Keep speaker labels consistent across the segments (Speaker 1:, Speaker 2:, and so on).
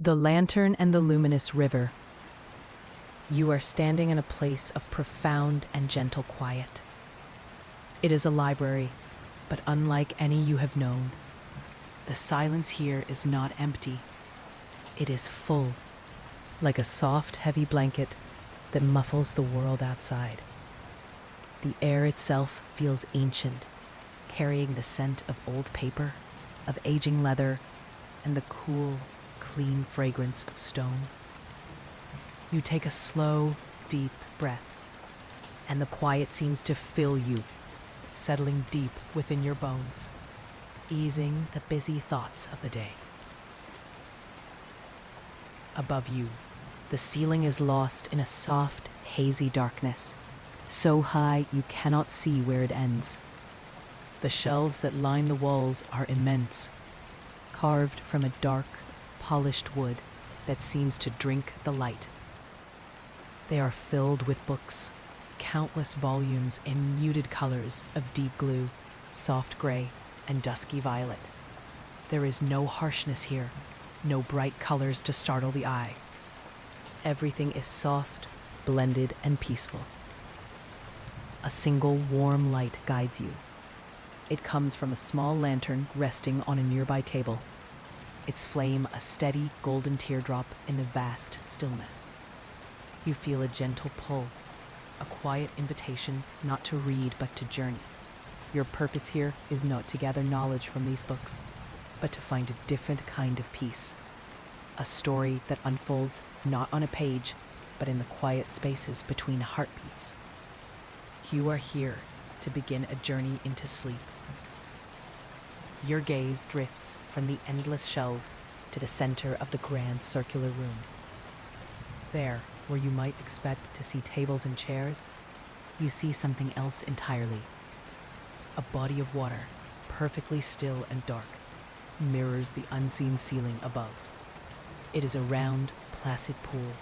Speaker 1: The Lantern and the Luminous River. You are standing in a place of profound and gentle quiet. It is a library, but unlike any you have known. The silence here is not empty. It is full, like a soft, heavy blanket that muffles the world outside. The air itself feels ancient, carrying the scent of old paper, of aging leather, and the cool, clean fragrance of stone. You take a slow, deep breath, and the quiet seems to fill you, settling deep within your bones, easing the busy thoughts of the day. Above you, the ceiling is lost in a soft, hazy darkness, so high you cannot see where it ends. The shelves that line the walls are immense, carved from a dark, polished wood that seems to drink the light. They are filled with books, countless volumes in muted colors of deep blue, soft gray, and dusky violet. There is no harshness here, no bright colors to startle the eye. Everything is soft, blended, and peaceful. A single warm light guides you. It comes from a small lantern resting on a nearby table, its flame a steady golden teardrop in the vast stillness. You feel a gentle pull, a quiet invitation not to read but to journey. Your purpose here is not to gather knowledge from these books, but to find a different kind of peace. A story that unfolds not on a page, but in the quiet spaces between heartbeats. You are here to begin a journey into sleep. Your gaze drifts from the endless shelves to the center of the grand circular room. There, where you might expect to see tables and chairs, you see something else entirely. A body of water, perfectly still and dark, mirrors the unseen ceiling above. It is a round, placid pool,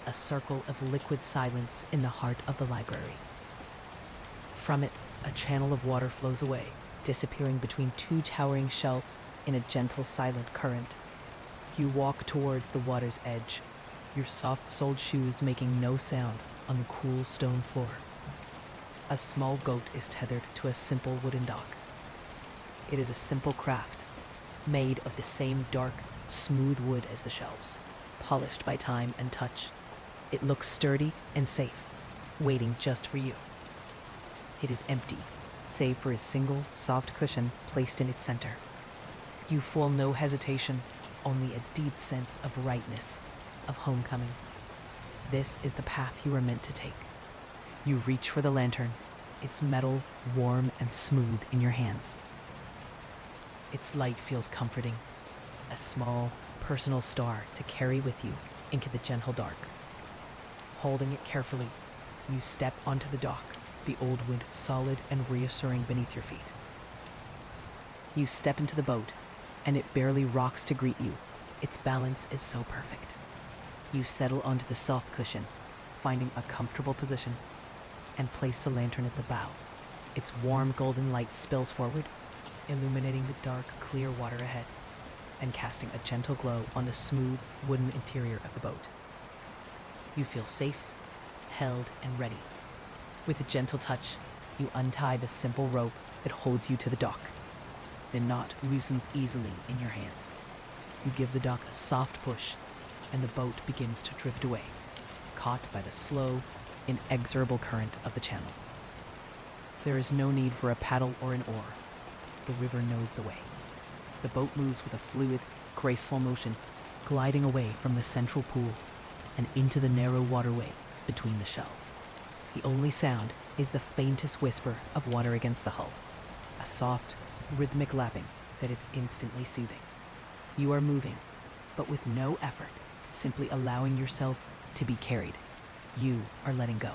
Speaker 1: a circle of liquid silence in the heart of the library. From it, a channel of water flows away, disappearing between two towering shelves in a gentle, silent current. You walk towards the water's edge, your soft-soled shoes making no sound on the cool stone floor. A small goat is tethered to a simple wooden dock. It is a simple craft, made of the same dark, smooth wood as the shelves, polished by time and touch. It looks sturdy and safe, waiting just for you. It is empty, save for a single, soft cushion placed in its center. You feel no hesitation, only a deep sense of rightness, of homecoming. This is the path you are meant to take. You reach for the lantern, its metal warm and smooth in your hands. Its light feels comforting, a small, personal star to carry with you into the gentle dark. Holding it carefully, you step onto the dock, the old wood solid and reassuring beneath your feet. You step into the boat, and it barely rocks to greet you. Its balance is so perfect. You settle onto the soft cushion, finding a comfortable position, and place the lantern at the bow. Its warm golden light spills forward, illuminating the dark, clear water ahead, and casting a gentle glow on the smooth, wooden interior of the boat. You feel safe, held, and ready. With a gentle touch, you untie the simple rope that holds you to the dock. The knot loosens easily in your hands. You give the dock a soft push, and the boat begins to drift away, caught by the slow, inexorable current of the channel. There is no need for a paddle or an oar. The river knows the way. The boat moves with a fluid, graceful motion, gliding away from the central pool and into the narrow waterway between the shelves. The only sound is the faintest whisper of water against the hull, a soft, rhythmic lapping that is instantly soothing. You are moving, but with no effort, simply allowing yourself to be carried. You are letting go.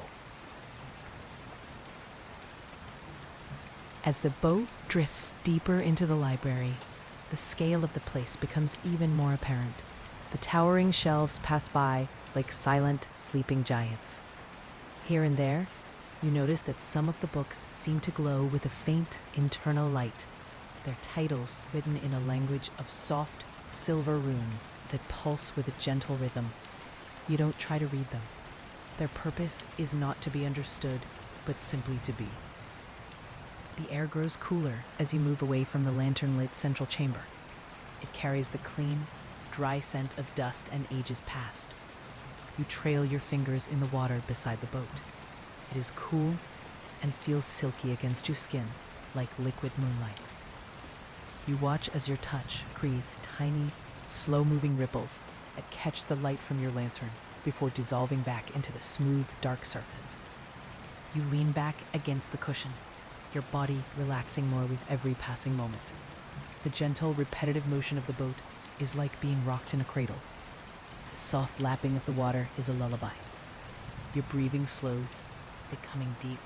Speaker 1: As the boat drifts deeper into the library, the scale of the place becomes even more apparent. The towering shelves pass by like silent, sleeping giants. Here and there, you notice that some of the books seem to glow with a faint internal light, their titles written in a language of soft, silver runes that pulse with a gentle rhythm. You don't try to read them. Their purpose is not to be understood, but simply to be. The air grows cooler as you move away from the lantern-lit central chamber. It carries the clean, dry scent of dust and ages past. You trail your fingers in the water beside the boat. It is cool and feels silky against your skin, like liquid moonlight. You watch as your touch creates tiny, slow-moving ripples that catch the light from your lantern before dissolving back into the smooth, dark surface. You lean back against the cushion, your body relaxing more with every passing moment. The gentle, repetitive motion of the boat is like being rocked in a cradle. The soft lapping of the water is a lullaby. Your breathing slows, becoming deep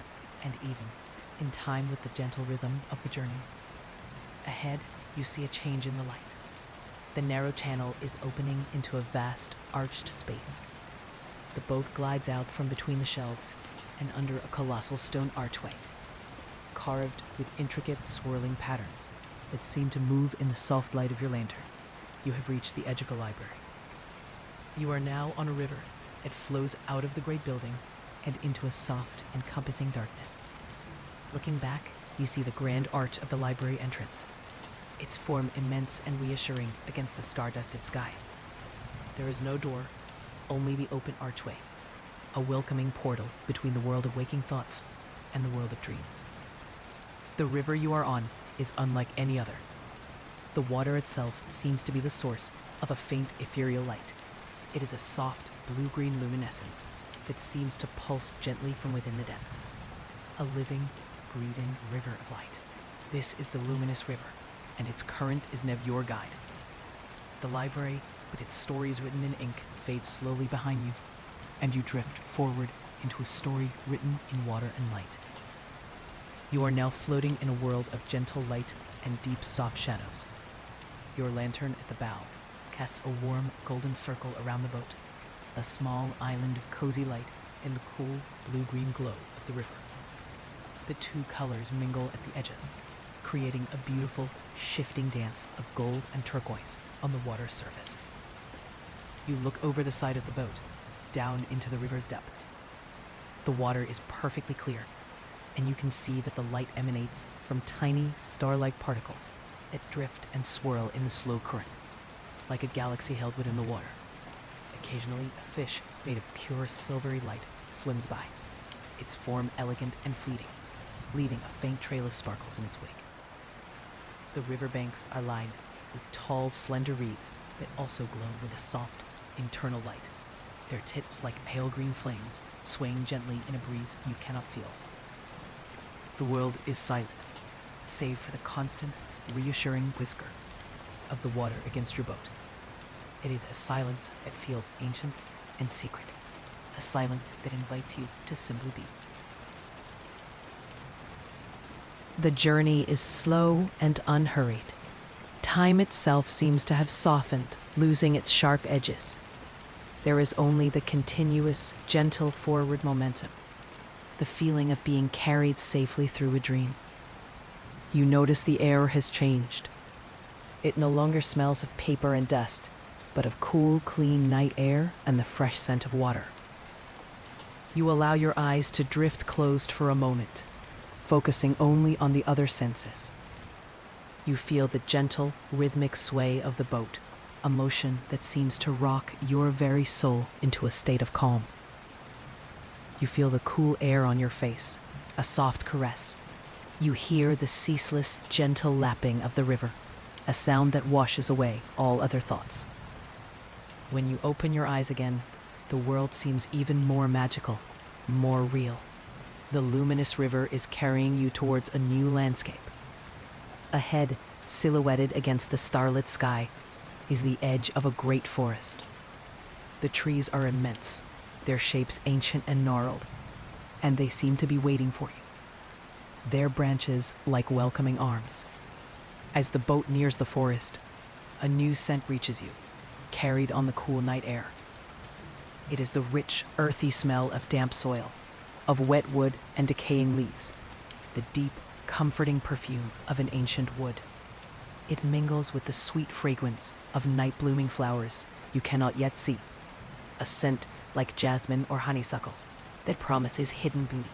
Speaker 1: and even, in time with the gentle rhythm of the journey. Ahead, you see a change in the light. The narrow channel is opening into a vast, arched space. The boat glides out from between the shelves and under a colossal stone archway, carved with intricate, swirling patterns that seem to move in the soft light of your lantern. You have reached the edge of the library. You are now on a river that flows out of the great building and into a soft, encompassing darkness. Looking back, you see the grand arch of the library entrance, its form immense and reassuring against the star-dusted sky. There is no door, only the open archway, a welcoming portal between the world of waking thoughts and the world of dreams. The river you are on is unlike any other. The water itself seems to be the source of a faint ethereal light. It is a soft, blue-green luminescence that seems to pulse gently from within the depths. A living, breathing river of light. This is the Luminous River, and its current is now your guide. The library, with its stories written in ink, fades slowly behind you, and you drift forward into a story written in water and light. You are now floating in a world of gentle light and deep, soft shadows. Your lantern at the bow casts a warm, golden circle around the boat, a small island of cozy light in the cool, blue-green glow of the river. The two colors mingle at the edges, creating a beautiful, shifting dance of gold and turquoise on the water's surface. You look over the side of the boat, down into the river's depths. The water is perfectly clear, and you can see that the light emanates from tiny, star-like particles that drift and swirl in the slow current, like a galaxy held within the water. Occasionally, a fish made of pure silvery light swims by, its form elegant and fleeting, leaving a faint trail of sparkles in its wake. The riverbanks are lined with tall, slender reeds that also glow with a soft, internal light, their tips like pale green flames swaying gently in a breeze you cannot feel. The world is silent, save for the constant, reassuring whisker of the water against your boat. It is a silence that feels ancient and secret, a silence that invites you to simply be. The journey is slow and unhurried. Time itself seems to have softened, losing its sharp edges. There is only the continuous, gentle forward momentum, the feeling of being carried safely through a dream. You notice the air has changed. It no longer smells of paper and dust, but of cool, clean night air and the fresh scent of water. You allow your eyes to drift closed for a moment, focusing only on the other senses. You feel the gentle, rhythmic sway of the boat, a motion that seems to rock your very soul into a state of calm. You feel the cool air on your face, a soft caress. You hear the ceaseless, gentle lapping of the river, a sound that washes away all other thoughts. When you open your eyes again, the world seems even more magical, more real. The luminous river is carrying you towards a new landscape. Ahead, silhouetted against the starlit sky, is the edge of a great forest. The trees are immense, their shapes ancient and gnarled, and they seem to be waiting for you, their branches like welcoming arms. As the boat nears the forest, a new scent reaches you, carried on the cool night air. It is the rich, earthy smell of damp soil, of wet wood and decaying leaves, the deep, comforting perfume of an ancient wood. It mingles with the sweet fragrance of night-blooming flowers you cannot yet see, a scent like jasmine or honeysuckle that promises hidden beauty.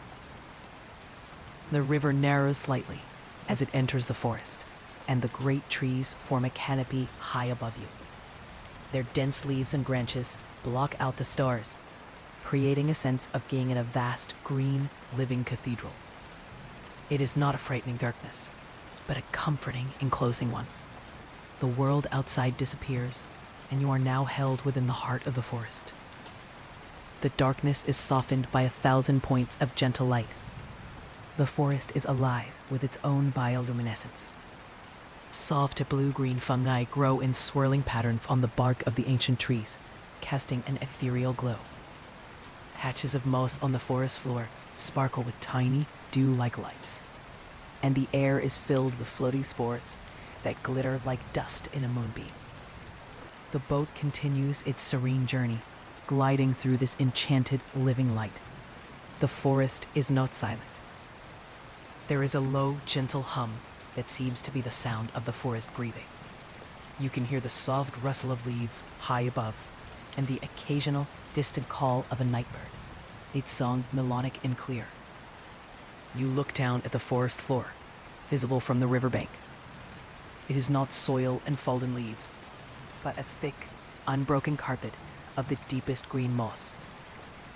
Speaker 1: The river narrows slightly as it enters the forest, and the great trees form a canopy high above you. Their dense leaves and branches block out the stars, creating a sense of being in a vast, green, living cathedral. It is not a frightening darkness, but a comforting, enclosing one. The world outside disappears, and you are now held within the heart of the forest. The darkness is softened by 1,000 points of gentle light. The forest is alive with its own bioluminescence. Soft blue-green fungi grow in swirling patterns on the bark of the ancient trees, casting an ethereal glow. Patches of moss on the forest floor sparkle with tiny, dew-like lights, and the air is filled with floaty spores that glitter like dust in a moonbeam. The boat continues its serene journey, gliding through this enchanted, living light. The forest is not silent. There is a low, gentle hum that seems to be the sound of the forest breathing. You can hear the soft rustle of leaves high above, and the occasional, distant call of a nightbird, its song melodic and clear. You look down at the forest floor, visible from the riverbank. It is not soil and fallen leaves, but a thick, unbroken carpet of the deepest green moss.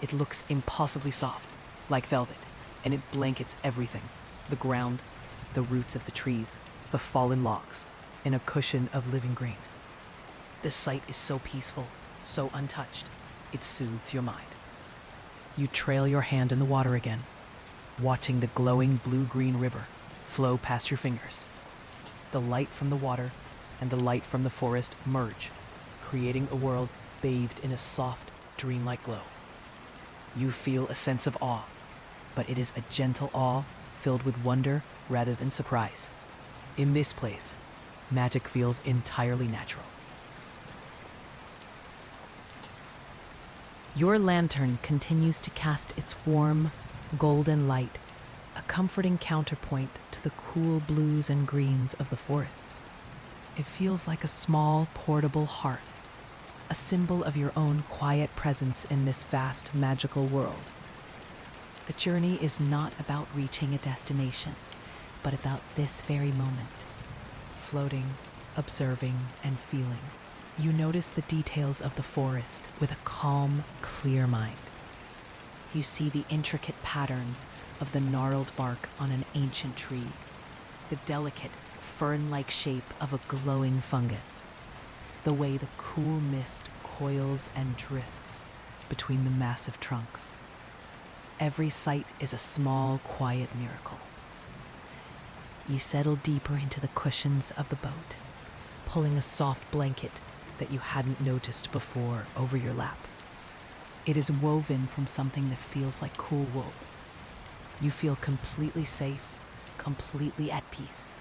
Speaker 1: It looks impossibly soft, like velvet, and it blankets everything: the ground, the roots of the trees, the fallen logs, in a cushion of living green. The sight is so peaceful, so untouched, it soothes your mind. You trail your hand in the water again, watching the glowing blue-green river flow past your fingers. The light from the water and the light from the forest merge, creating a world bathed in a soft, dreamlike glow. You feel a sense of awe, but it is a gentle awe filled with wonder rather than surprise. In this place, magic feels entirely natural. Your lantern continues to cast its warm, golden light, a comforting counterpoint to the cool blues and greens of the forest. It feels like a small, portable hearth, a symbol of your own quiet presence in this vast, magical world. The journey is not about reaching a destination, but about this very moment, floating, observing, and feeling. You notice the details of the forest with a calm, clear mind. You see the intricate patterns of the gnarled bark on an ancient tree, the delicate, fern-like shape of a glowing fungus, the way the cool mist coils and drifts between the massive trunks. Every sight is a small, quiet miracle. You settle deeper into the cushions of the boat, pulling a soft blanket that you hadn't noticed before over your lap. It is woven from something that feels like cool wool. You feel completely safe, completely at peace.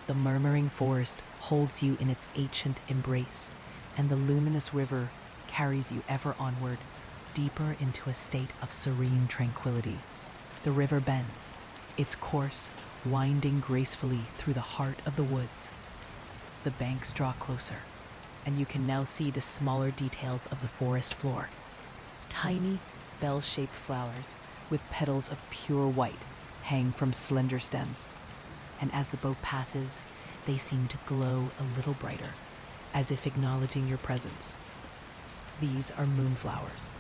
Speaker 1: The murmuring forest holds you in its ancient embrace, and the luminous river carries you ever onward, deeper into a state of serene tranquility. The river bends, its course winding gracefully through the heart of the woods. The banks draw closer, and you can now see the smaller details of the forest floor. Tiny, bell-shaped flowers with petals of pure white hang from slender stems, and as the boat passes, they seem to glow a little brighter, as if acknowledging your presence. These are moonflowers,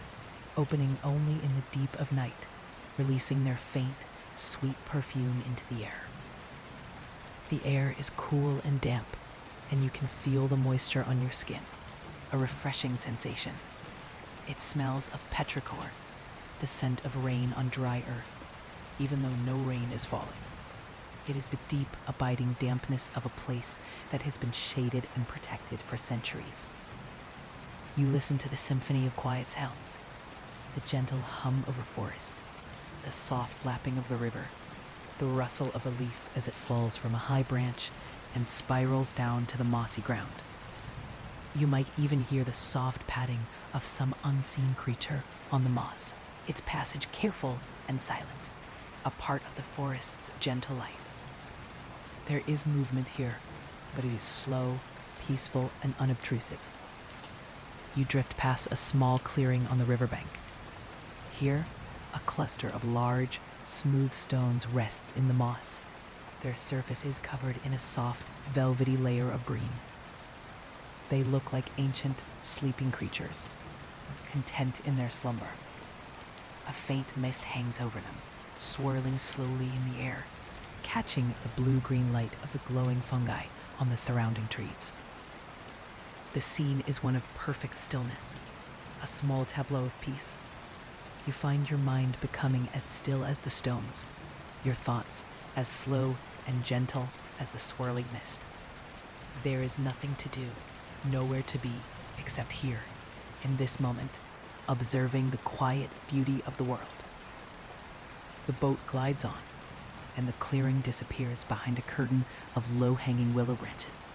Speaker 1: opening only in the deep of night, releasing their faint, sweet perfume into the air. The air is cool and damp, and you can feel the moisture on your skin, a refreshing sensation. It smells of petrichor, the scent of rain on dry earth, even though no rain is falling. It is the deep, abiding dampness of a place that has been shaded and protected for centuries. You listen to the symphony of quiet sounds, the gentle hum of a forest, the soft lapping of the river, the rustle of a leaf as it falls from a high branch and spirals down to the mossy ground. You might even hear the soft padding of some unseen creature on the moss, its passage careful and silent, a part of the forest's gentle life. There is movement here, but it is slow, peaceful, and unobtrusive. You drift past a small clearing on the riverbank. Here, a cluster of large, smooth stones rests in the moss, their surfaces covered in a soft, velvety layer of green. They look like ancient, sleeping creatures, content in their slumber. A faint mist hangs over them, swirling slowly in the air, catching the blue-green light of the glowing fungi on the surrounding trees. The scene is one of perfect stillness, a small tableau of peace. You find your mind becoming as still as the stones, your thoughts as slow and gentle as the swirling mist. There is nothing to do, nowhere to be, except here, in this moment, observing the quiet beauty of the world. The boat glides on, and the clearing disappears behind a curtain of low-hanging willow branches.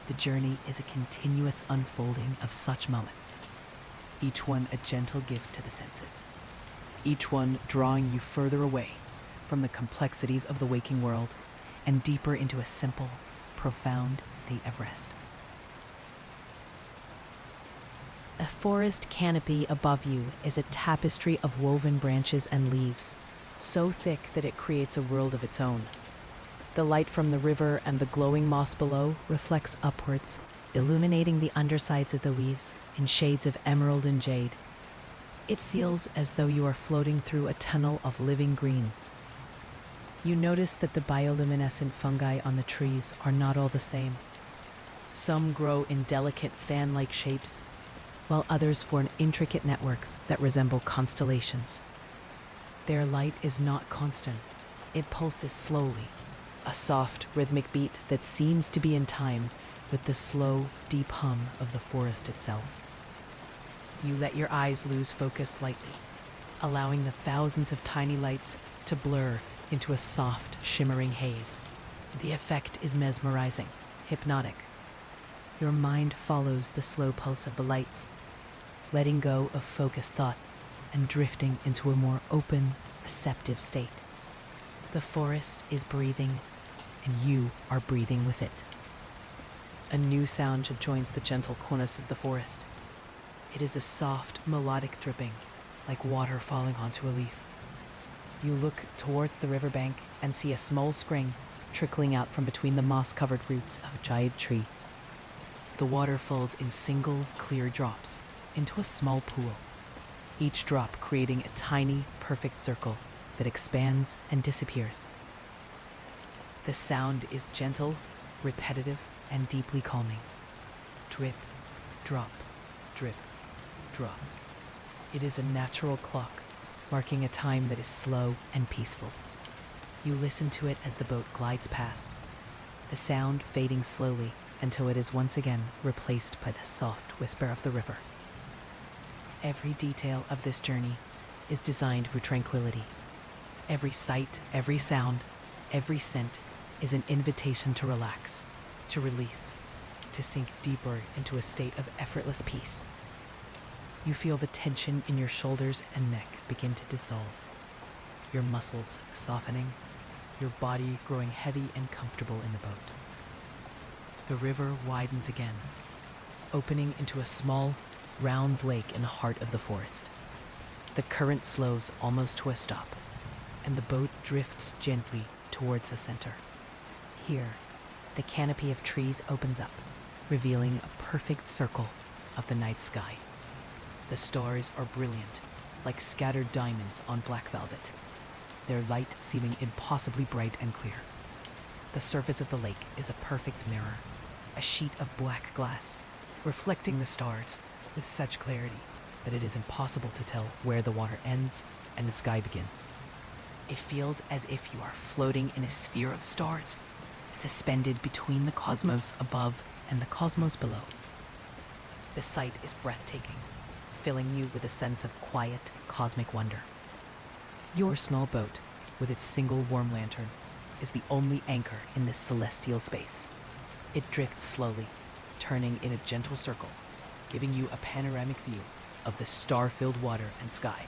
Speaker 1: The journey is a continuous unfolding of such moments, each one a gentle gift to the senses, each one drawing you further away from the complexities of the waking world and deeper into a simple, profound state of rest. A forest canopy above you is a tapestry of woven branches and leaves, so thick that it creates a world of its own. The light from the river and the glowing moss below reflects upwards, illuminating the undersides of the leaves in shades of emerald and jade. It feels as though you are floating through a tunnel of living green. You notice that the bioluminescent fungi on the trees are not all the same. Some grow in delicate fan-like shapes, while others form intricate networks that resemble constellations. Their light is not constant. It pulses slowly, a soft, rhythmic beat that seems to be in time with the slow, deep hum of the forest itself. You let your eyes lose focus slightly, allowing the thousands of tiny lights to blur into a soft, shimmering haze. The effect is mesmerizing, hypnotic. Your mind follows the slow pulse of the lights, letting go of focused thought and drifting into a more open, receptive state. The forest is breathing, and you are breathing with it. A new sound joins the gentle coolness of the forest. It is a soft, melodic dripping, like water falling onto a leaf. You look towards the riverbank and see a small spring trickling out from between the moss-covered roots of a giant tree. The water falls in single, clear drops into a small pool, each drop creating a tiny, perfect circle that expands and disappears. The sound is gentle, repetitive, and deeply calming. Drip, drop, drip, drop. It is a natural clock, marking a time that is slow and peaceful. You listen to it as the boat glides past, the sound fading slowly until it is once again replaced by the soft whisper of the river. Every detail of this journey is designed for tranquility. Every sight, every sound, every scent is an invitation to relax, to release, to sink deeper into a state of effortless peace. You feel the tension in your shoulders and neck begin to dissolve, your muscles softening, your body growing heavy and comfortable in the boat. The river widens again, opening into a small, round lake in the heart of the forest. The current slows almost to a stop, and the boat drifts gently towards the center. Here, the canopy of trees opens up, revealing a perfect circle of the night sky. The stars are brilliant, like scattered diamonds on black velvet, their light seeming impossibly bright and clear. The surface of the lake is a perfect mirror, a sheet of black glass, reflecting the stars with such clarity that it is impossible to tell where the water ends and the sky begins. It feels as if you are floating in a sphere of stars, suspended between the cosmos above and the cosmos below. The sight is breathtaking, filling you with a sense of quiet, cosmic wonder. Your small boat, with its single warm lantern, is the only anchor in this celestial space. It drifts slowly, turning in a gentle circle, giving you a panoramic view of the star-filled water and sky.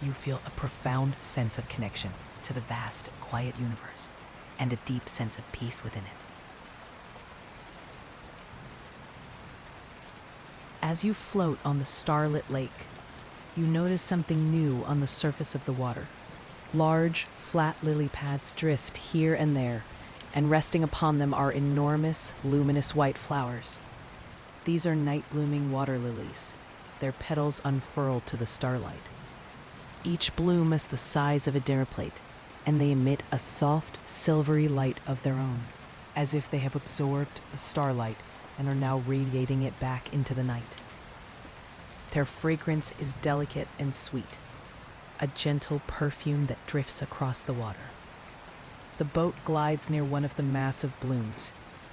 Speaker 1: You feel a profound sense of connection to the vast, quiet universe, and a deep sense of peace within it. As you float on the starlit lake, you notice something new on the surface of the water. Large, flat lily pads drift here and there, and resting upon them are enormous, luminous white flowers. These are night-blooming water lilies, their petals unfurled to the starlight. Each bloom is the size of a dinner plate, and they emit a soft, silvery light of their own, as if they have absorbed the starlight and are now radiating it back into the night. Their fragrance is delicate and sweet, a gentle perfume that drifts across the water. The boat glides near one of the massive blooms,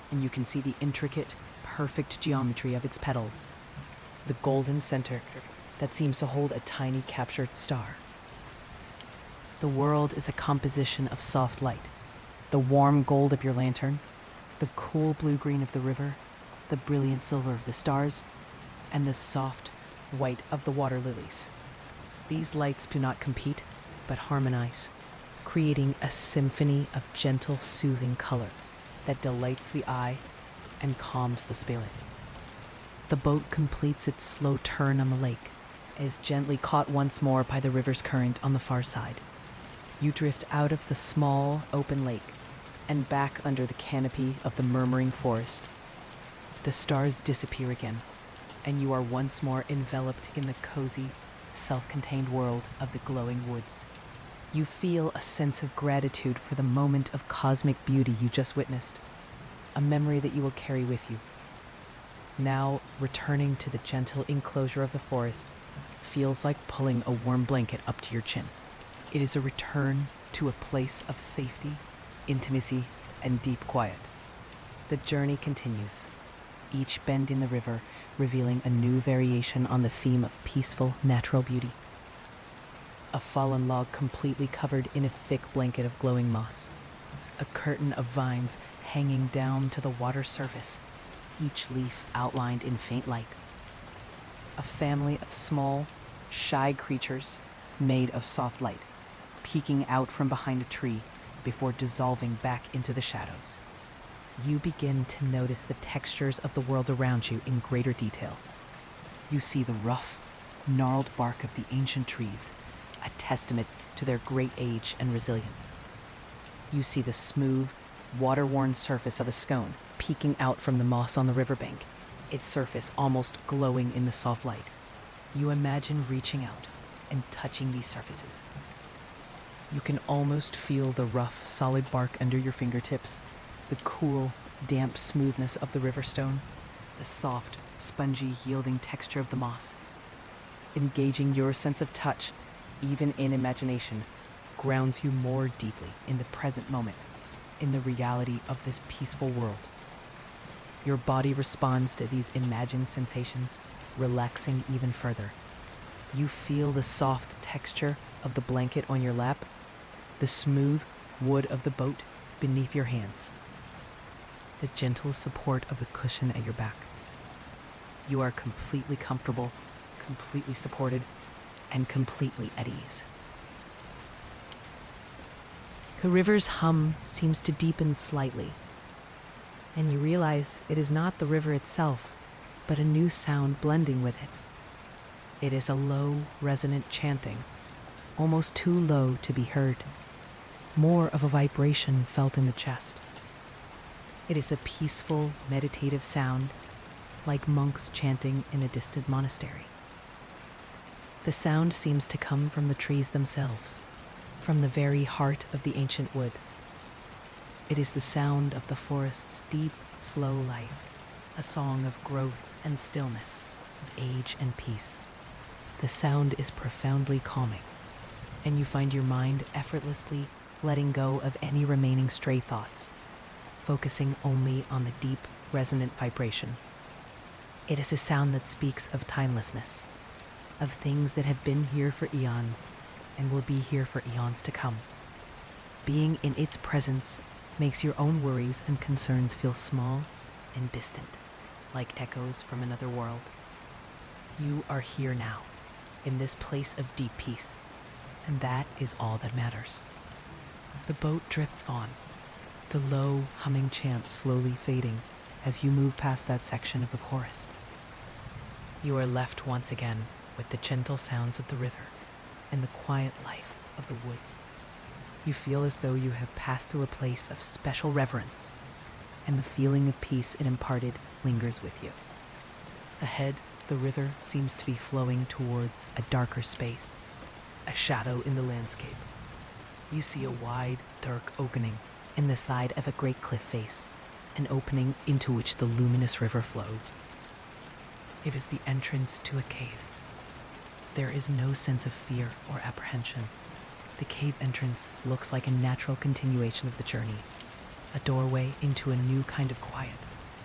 Speaker 1: and you can see the intricate, perfect geometry of its petals, the golden center that seems to hold a tiny captured star. The world is a composition of soft light, the warm gold of your lantern, the cool blue-green of the river, the brilliant silver of the stars, and the soft white of the water lilies. These lights do not compete, but harmonize, creating a symphony of gentle, soothing color that delights the eye and calms the spirit. The boat completes its slow turn on the lake, and is gently caught once more by the river's current on the far side. You drift out of the small, open lake and back under the canopy of the murmuring forest. The stars disappear again, and you are once more enveloped in the cozy, self-contained world of the glowing woods. You feel a sense of gratitude for the moment of cosmic beauty you just witnessed, a memory that you will carry with you. Now, returning to the gentle enclosure of the forest feels like pulling a warm blanket up to your chin. It is a return to a place of safety, intimacy, and deep quiet. The journey continues, each bend in the river revealing a new variation on the theme of peaceful, natural beauty. A fallen log completely covered in a thick blanket of glowing moss. A curtain of vines hanging down to the water surface, each leaf outlined in faint light. A family of small, shy creatures made of soft light, peeking out from behind a tree before dissolving back into the shadows. You begin to notice the textures of the world around you in greater detail. You see the rough, gnarled bark of the ancient trees, a testament to their great age and resilience. You see the smooth, water-worn surface of a scone peeking out from the moss on the riverbank, its surface almost glowing in the soft light. You imagine reaching out and touching these surfaces. You can almost feel the rough, solid bark under your fingertips, the cool, damp smoothness of the river stone, the soft, spongy, yielding texture of the moss. Engaging your sense of touch, even in imagination, grounds you more deeply in the present moment, in the reality of this peaceful world. Your body responds to these imagined sensations, relaxing even further. You feel the soft texture of the blanket on your lap, the smooth wood of the boat beneath your hands, the gentle support of the cushion at your back. You are completely comfortable, completely supported, and completely at ease. The river's hum seems to deepen slightly, and you realize it is not the river itself, but a new sound blending with it. It is a low, resonant chanting, almost too low to be heard, more of a vibration felt in the chest. It is a peaceful, meditative sound, like monks chanting in a distant monastery. The sound seems to come from the trees themselves, from the very heart of the ancient wood. It is the sound of the forest's deep, slow life, a song of growth and stillness, of age and peace. The sound is profoundly calming, and you find your mind effortlessly letting go of any remaining stray thoughts, focusing only on the deep, resonant vibration. It is a sound that speaks of timelessness, of things that have been here for eons and will be here for eons to come. Being in its presence makes your own worries and concerns feel small and distant, like echoes from another world. You are here now, in this place of deep peace, and that is all that matters. The boat drifts on, the low, humming chant slowly fading as you move past that section of the forest. You are left once again with the gentle sounds of the river and the quiet life of the woods. You feel as though you have passed through a place of special reverence, and the feeling of peace it imparted lingers with you. Ahead, the river seems to be flowing towards a darker space, a shadow in the landscape. You see a wide, dark opening in the side of a great cliff face, an opening into which the luminous river flows. It is the entrance to a cave. There is no sense of fear or apprehension. The cave entrance looks like a natural continuation of the journey, a doorway into a new kind of quiet,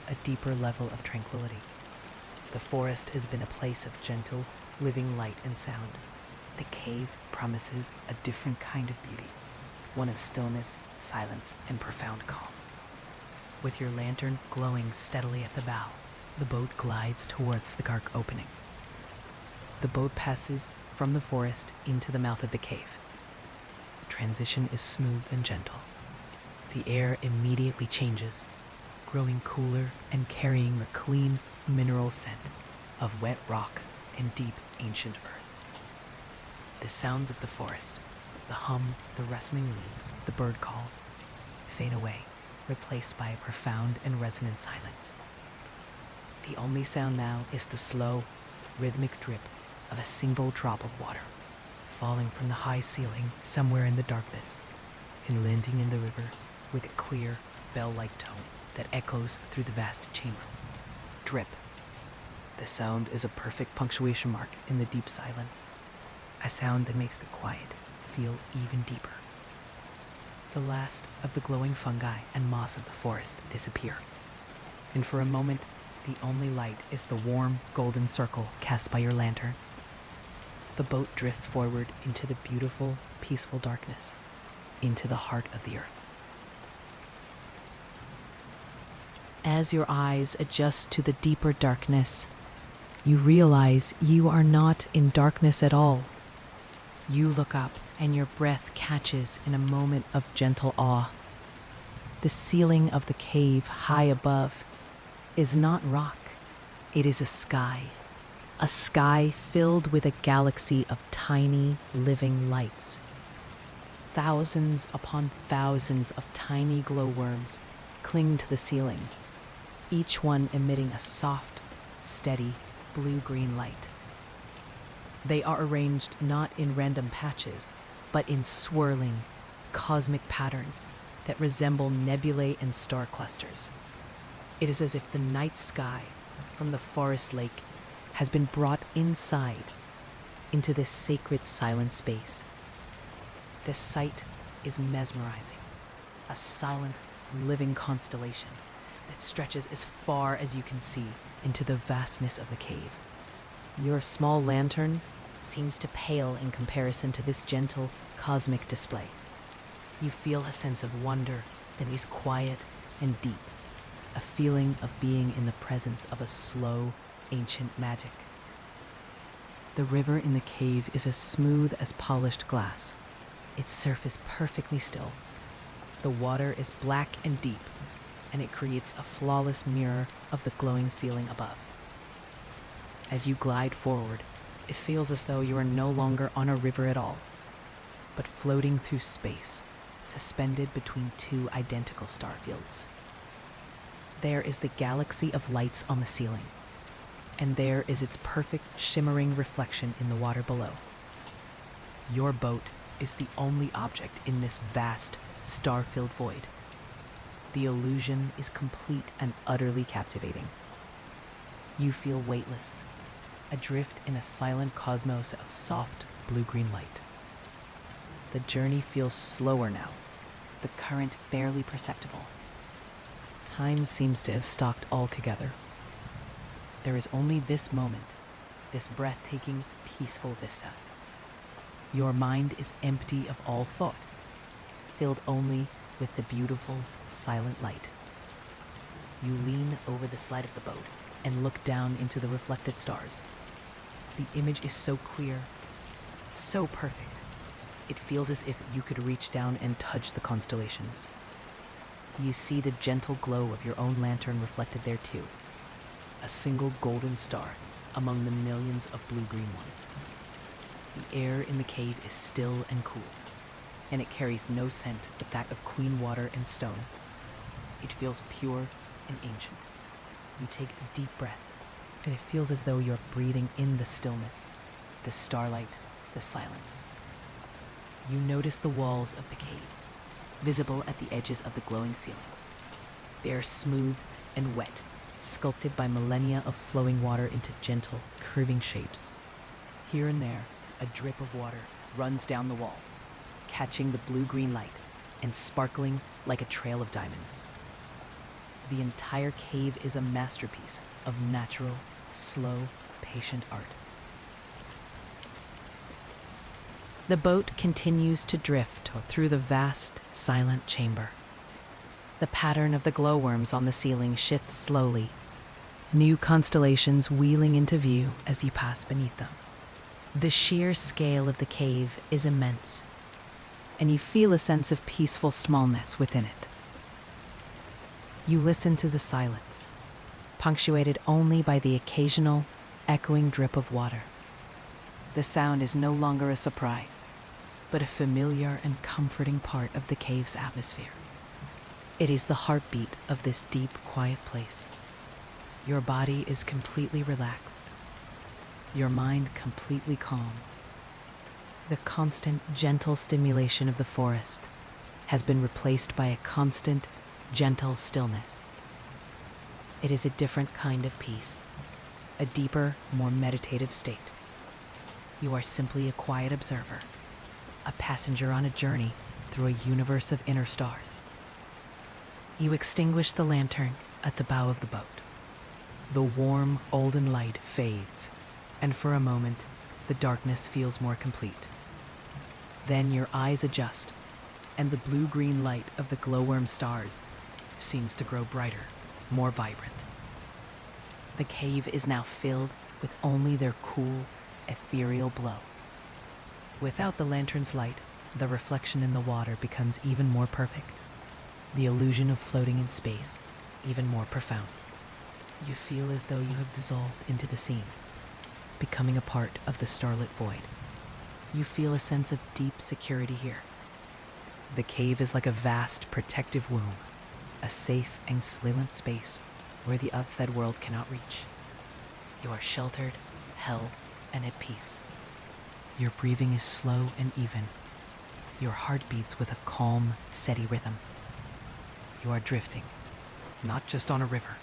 Speaker 1: a deeper level of tranquility. The forest has been a place of gentle, living light and sound. The cave promises a different kind of beauty, one of stillness, silence, and profound calm. With your lantern glowing steadily at the bow, the boat glides towards the dark opening. The boat passes from the forest into the mouth of the cave. The transition is smooth and gentle. The air immediately changes, growing cooler and carrying the clean mineral scent of wet rock and deep ancient earth. The sounds of the forest, the hum, the rustling leaves, the bird calls, fade away, replaced by a profound and resonant silence. The only sound now is the slow, rhythmic drip of a single drop of water, falling from the high ceiling somewhere in the darkness and landing in the river with a clear, bell-like tone that echoes through the vast chamber. Drip. The sound is a perfect punctuation mark in the deep silence, a sound that makes the quiet feel even deeper. The last of the glowing fungi and moss of the forest disappear, and for a moment, the only light is the warm, golden circle cast by your lantern. The boat drifts forward into the beautiful, peaceful darkness, into the heart of the earth. As your eyes adjust to the deeper darkness, you realize you are not in darkness at all. You look up and your breath catches in a moment of gentle awe. The ceiling of the cave high above is not rock, it is a sky filled with a galaxy of tiny, living lights. Thousands upon thousands of tiny glowworms cling to the ceiling, each one emitting a soft, steady, blue-green light. They are arranged not in random patches, but in swirling, cosmic patterns that resemble nebulae and star clusters. It is as if the night sky from the forest lake has been brought inside into this sacred silent space. The sight is mesmerizing, a silent, living constellation that stretches as far as you can see into the vastness of the cave. Your small lantern seems to pale in comparison to this gentle, cosmic display. You feel a sense of wonder that is quiet and deep, a feeling of being in the presence of a slow, ancient magic. The river in the cave is as smooth as polished glass, its surface perfectly still. The water is black and deep, and it creates a flawless mirror of the glowing ceiling above. As you glide forward, it feels as though you are no longer on a river at all, but floating through space, suspended between two identical starfields. There is the galaxy of lights on the ceiling, and there is its perfect shimmering reflection in the water below. Your boat is the only object in this vast, star-filled void. The illusion is complete and utterly captivating. You feel weightless, adrift in a silent cosmos of soft, blue-green light. The journey feels slower now, the current barely perceptible. Time seems to have stopped altogether. There is only this moment, this breathtaking, peaceful vista. Your mind is empty of all thought, filled only with the beautiful, silent light. You lean over the side of the boat and look down into the reflected stars. The image is so clear, so perfect. It feels as if you could reach down and touch the constellations. You see the gentle glow of your own lantern reflected there too. A single golden star among the millions of blue-green ones. The air in the cave is still and cool, and it carries no scent but that of clean water and stone. It feels pure and ancient. You take a deep breath, and it feels as though you're breathing in the stillness, the starlight, the silence. You notice the walls of the cave, visible at the edges of the glowing ceiling. They are smooth and wet, sculpted by millennia of flowing water into gentle, curving shapes. Here and there, a drip of water runs down the wall, catching the blue-green light and sparkling like a trail of diamonds. The entire cave is a masterpiece of natural, slow, patient art. The boat continues to drift through the vast, silent chamber. The pattern of the glowworms on the ceiling shifts slowly, new constellations wheeling into view as you pass beneath them. The sheer scale of the cave is immense, and you feel a sense of peaceful smallness within it. You listen to the silence, punctuated only by the occasional, echoing drip of water. The sound is no longer a surprise, but a familiar and comforting part of the cave's atmosphere. It is the heartbeat of this deep, quiet place. Your body is completely relaxed, your mind completely calm. The constant, gentle stimulation of the forest has been replaced by a constant, gentle stillness. It is a different kind of peace, a deeper, more meditative state. You are simply a quiet observer, a passenger on a journey through a universe of inner stars. You extinguish the lantern at the bow of the boat. The warm, olden light fades, and for a moment, the darkness feels more complete. Then your eyes adjust, and the blue-green light of the glowworm stars seems to grow brighter, more vibrant. The cave is now filled with only their cool, ethereal glow. Without the lantern's light, the reflection in the water becomes even more perfect. The illusion of floating in space, even more profound. You feel as though you have dissolved into the scene, becoming a part of the starlit void. You feel a sense of deep security here. The cave is like a vast, protective womb, a safe and silent space where the outside world cannot reach. You are sheltered, held, and at peace. Your breathing is slow and even. Your heart beats with a calm, steady rhythm. You are drifting, not just on a river,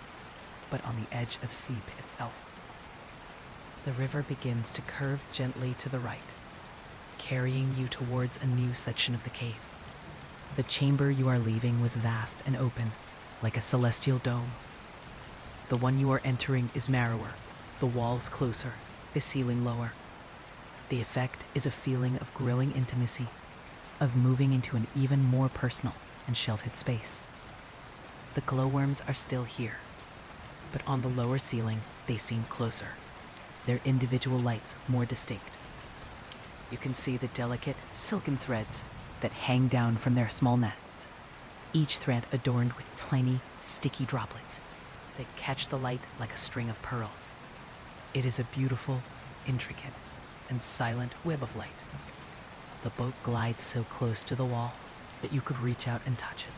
Speaker 1: but on the edge of sleep itself. The river begins to curve gently to the right, carrying you towards a new section of the cave. The chamber you are leaving was vast and open, like a celestial dome. The one you are entering is narrower, the walls closer, the ceiling lower. The effect is a feeling of growing intimacy, of moving into an even more personal and sheltered space. The glowworms are still here, but on the lower ceiling, they seem closer, their individual lights more distinct. You can see the delicate, silken threads that hang down from their small nests, each thread adorned with tiny, sticky droplets that catch the light like a string of pearls. It is a beautiful, intricate, and silent web of light. The boat glides so close to the wall that you could reach out and touch it.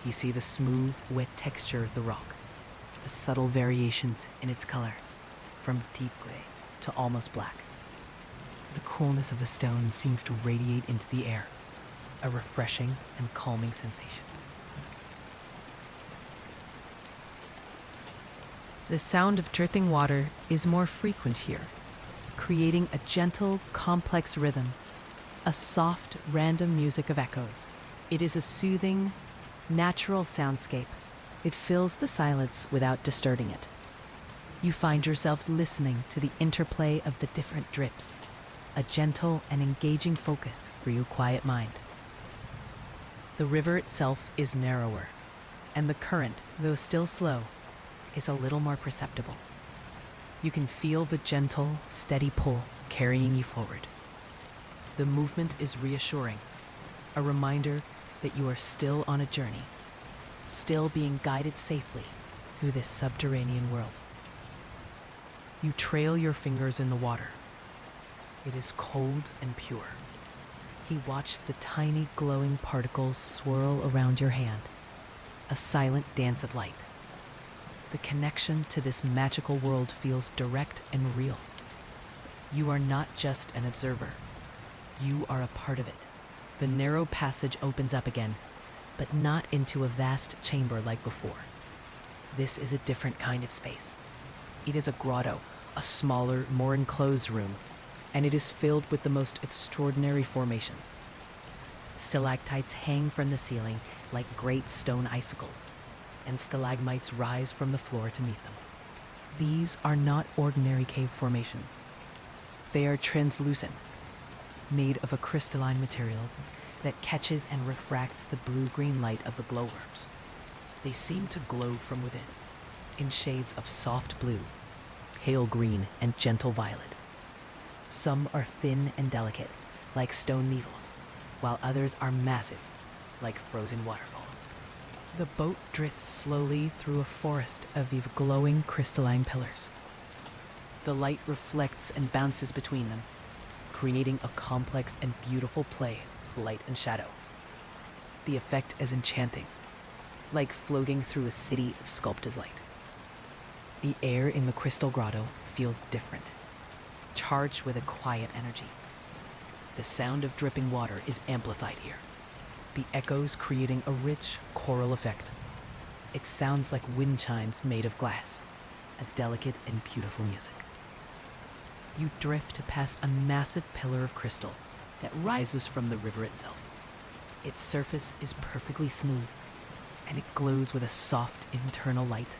Speaker 1: You see the smooth, wet texture of the rock, the subtle variations in its color, from deep gray to almost black. The coolness of the stone seems to radiate into the air, a refreshing and calming sensation. The sound of dripping water is more frequent here, creating a gentle, complex rhythm, a soft, random music of echoes. It is a soothing, natural soundscape. It fills the silence without disturbing it. You find yourself listening to the interplay of the different drips, a gentle and engaging focus for your quiet mind. The river itself is narrower, and the current, though still slow, is a little more perceptible. You can feel the gentle, steady pull carrying you forward. The movement is reassuring, a reminder that you are still on a journey, still being guided safely through this subterranean world. You trail your fingers in the water. It is cold and pure. You watch the tiny glowing particles swirl around your hand, a silent dance of light. The connection to this magical world feels direct and real. You are not just an observer. You are a part of it. The narrow passage opens up again, but not into a vast chamber like before. This is a different kind of space. It is a grotto, a smaller, more enclosed room, and it is filled with the most extraordinary formations. Stalactites hang from the ceiling like great stone icicles, and stalagmites rise from the floor to meet them. These are not ordinary cave formations. They are translucent, made of a crystalline material that catches and refracts the blue-green light of the glowworms. They seem to glow from within, in shades of soft blue, pale green, and gentle violet. Some are thin and delicate, like stone needles, while others are massive, like frozen waterfalls. The boat drifts slowly through a forest of these glowing crystalline pillars. The light reflects and bounces between them, creating a complex and beautiful play of light and shadow. The effect is enchanting, like floating through a city of sculpted light. The air in the crystal grotto feels different, charged with a quiet energy. The sound of dripping water is amplified here, the echoes creating a rich choral effect. It sounds like wind chimes made of glass, a delicate and beautiful music. You drift past a massive pillar of crystal that rises from the river itself. Its surface is perfectly smooth, and it glows with a soft internal light.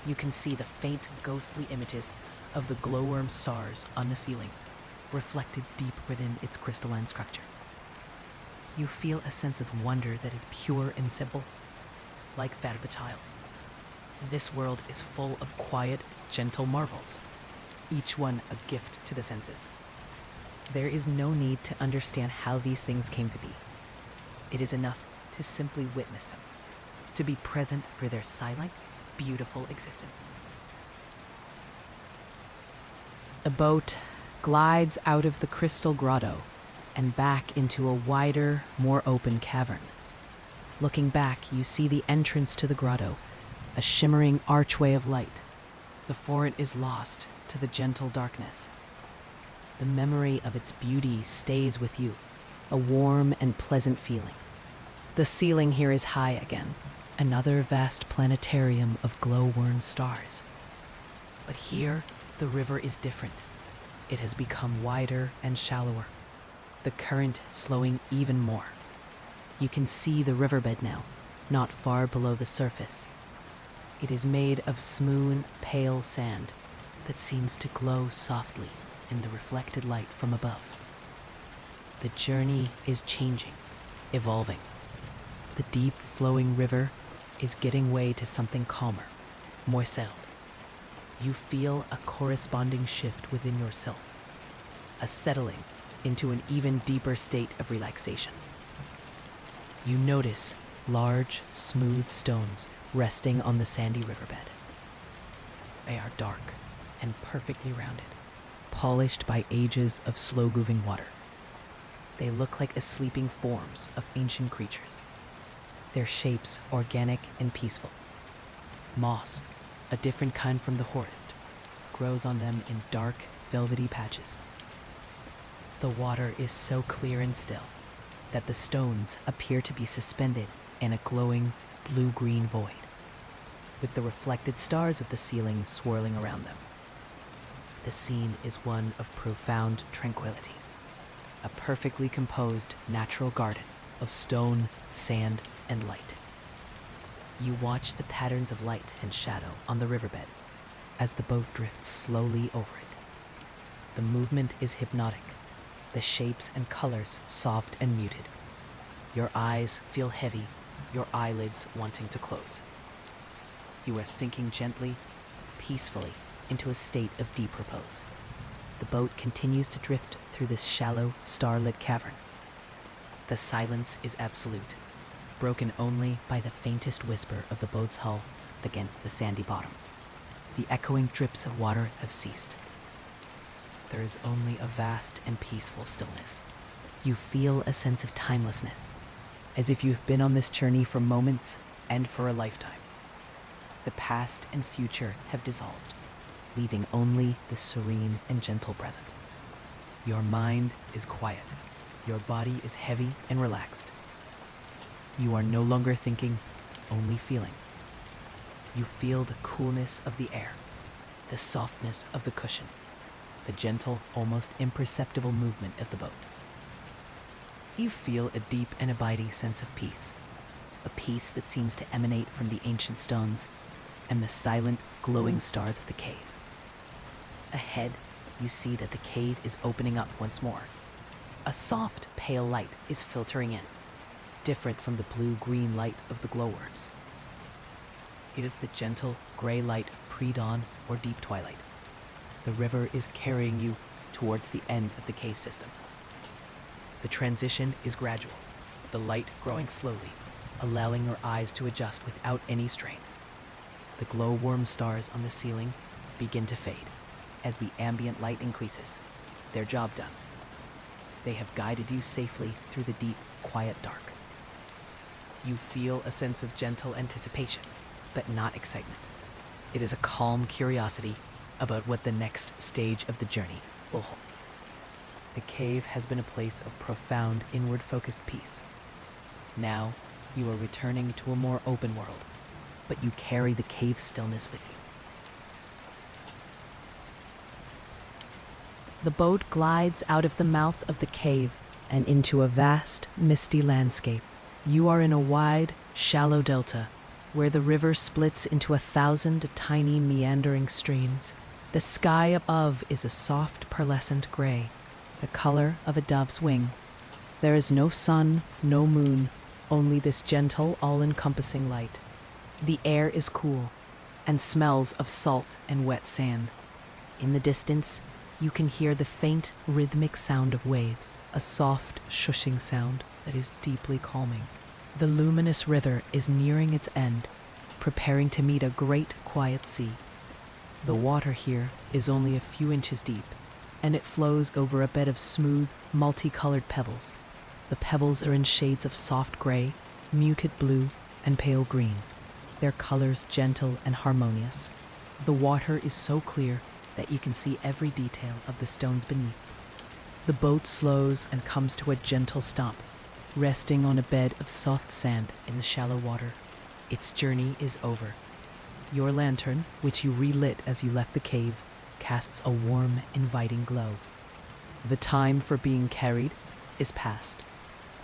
Speaker 1: You can see the faint, ghostly images of the glowworm stars on the ceiling, reflected deep within its crystalline structure. You feel a sense of wonder that is pure and simple, like that of a child. This world is full of quiet, gentle marvels, each one a gift to the senses. There is no need to understand how these things came to be. It is enough to simply witness them, to be present for their silent, beautiful existence. The boat glides out of the crystal grotto and back into a wider, more open cavern. Looking back, you see the entrance to the grotto, a shimmering archway of light. The forest is lost to the gentle darkness. The memory of its beauty stays with you, a warm and pleasant feeling. The ceiling here is high again, another vast planetarium of glowworm stars. But here, the river is different. It has become wider and shallower, the current slowing even more. You can see the riverbed now, not far below the surface. It is made of smooth, pale sand that seems to glow softly in the reflected light from above. The journey is changing, evolving. The deep flowing river is getting way to something calmer, more settled. You feel a corresponding shift within yourself, a settling into an even deeper state of relaxation. You notice large, smooth stones resting on the sandy riverbed. They are dark and perfectly rounded, polished by ages of slow-moving water. They look like sleeping forms of ancient creatures, their shapes organic and peaceful. Moss, a different kind from the forest, grows on them in dark, velvety patches. The water is so clear and still that the stones appear to be suspended in a glowing blue-green void, with the reflected stars of the ceiling swirling around them. The scene is one of profound tranquility, a perfectly composed natural garden of stone, sand, and light. You watch the patterns of light and shadow on the riverbed as the boat drifts slowly over it. The movement is hypnotic, the shapes and colors soft and muted. Your eyes feel heavy, your eyelids wanting to close. You are sinking gently, peacefully, into a state of deep repose. The boat continues to drift through this shallow, starlit cavern. The silence is absolute, broken only by the faintest whisper of the boat's hull against the sandy bottom. The echoing drips of water have ceased. There is only a vast and peaceful stillness. You feel a sense of timelessness, as if you've been on this journey for moments and for a lifetime. The past and future have dissolved, leaving only the serene and gentle present. Your mind is quiet. Your body is heavy and relaxed. You are no longer thinking, only feeling. You feel the coolness of the air, the softness of the cushion, the gentle, almost imperceptible movement of the boat. You feel a deep and abiding sense of peace, a peace that seems to emanate from the ancient stones and the silent, glowing stars of the cave. Ahead, you see that the cave is opening up once more. A soft, pale light is filtering in, different from the blue-green light of the glowworms. It is the gentle, gray light of pre-dawn or deep twilight. The river is carrying you towards the end of the cave system. The transition is gradual, the light growing slowly, allowing your eyes to adjust without any strain. The glowworm stars on the ceiling begin to fade as the ambient light increases. Their job done. They have guided you safely through the deep, quiet dark. You feel a sense of gentle anticipation, but not excitement. It is a calm curiosity about what the next stage of the journey will hold. The cave has been a place of profound inward-focused peace. Now, you are returning to a more open world, but you carry the cave stillness with you. The boat glides out of the mouth of the cave and into a vast, misty landscape. You are in a wide, shallow delta, where the river splits into 1,000 tiny meandering streams. The sky above is a soft, pearlescent gray, the color of a dove's wing. There is no sun, no moon, only this gentle, all-encompassing light. The air is cool and smells of salt and wet sand. In the distance, you can hear the faint, rhythmic sound of waves, a soft, shushing sound that is deeply calming. The Luminous River is nearing its end, preparing to meet a great, quiet sea. The water here is only a few inches deep, and it flows over a bed of smooth, multicolored pebbles. The pebbles are in shades of soft gray, muted blue, and pale green, their colors gentle and harmonious. The water is so clear that you can see every detail of the stones beneath. The boat slows and comes to a gentle stop, resting on a bed of soft sand in the shallow water. Its journey is over. Your lantern, which you relit as you left the cave, casts a warm, inviting glow. The time for being carried is past.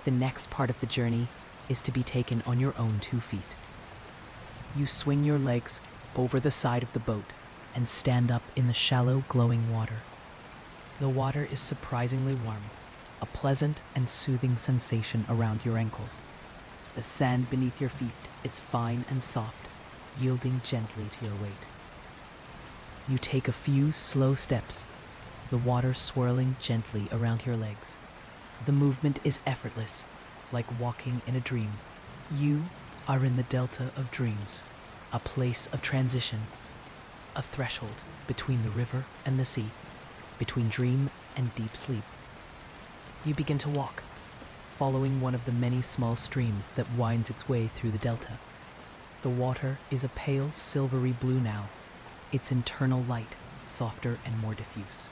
Speaker 1: The next part of the journey is to be taken on your own 2 feet. You swing your legs over the side of the boat and stand up in the shallow, glowing water. The water is surprisingly warm, a pleasant and soothing sensation around your ankles. The sand beneath your feet is fine and soft, yielding gently to your weight. You take a few slow steps, the water swirling gently around your legs. The movement is effortless, like walking in a dream. You are in the Delta of Dreams, a place of transition, a threshold between the river and the sea, between dream and deep sleep. You begin to walk, following one of the many small streams that winds its way through the delta. The water is a pale silvery blue now, its internal light softer and more diffuse.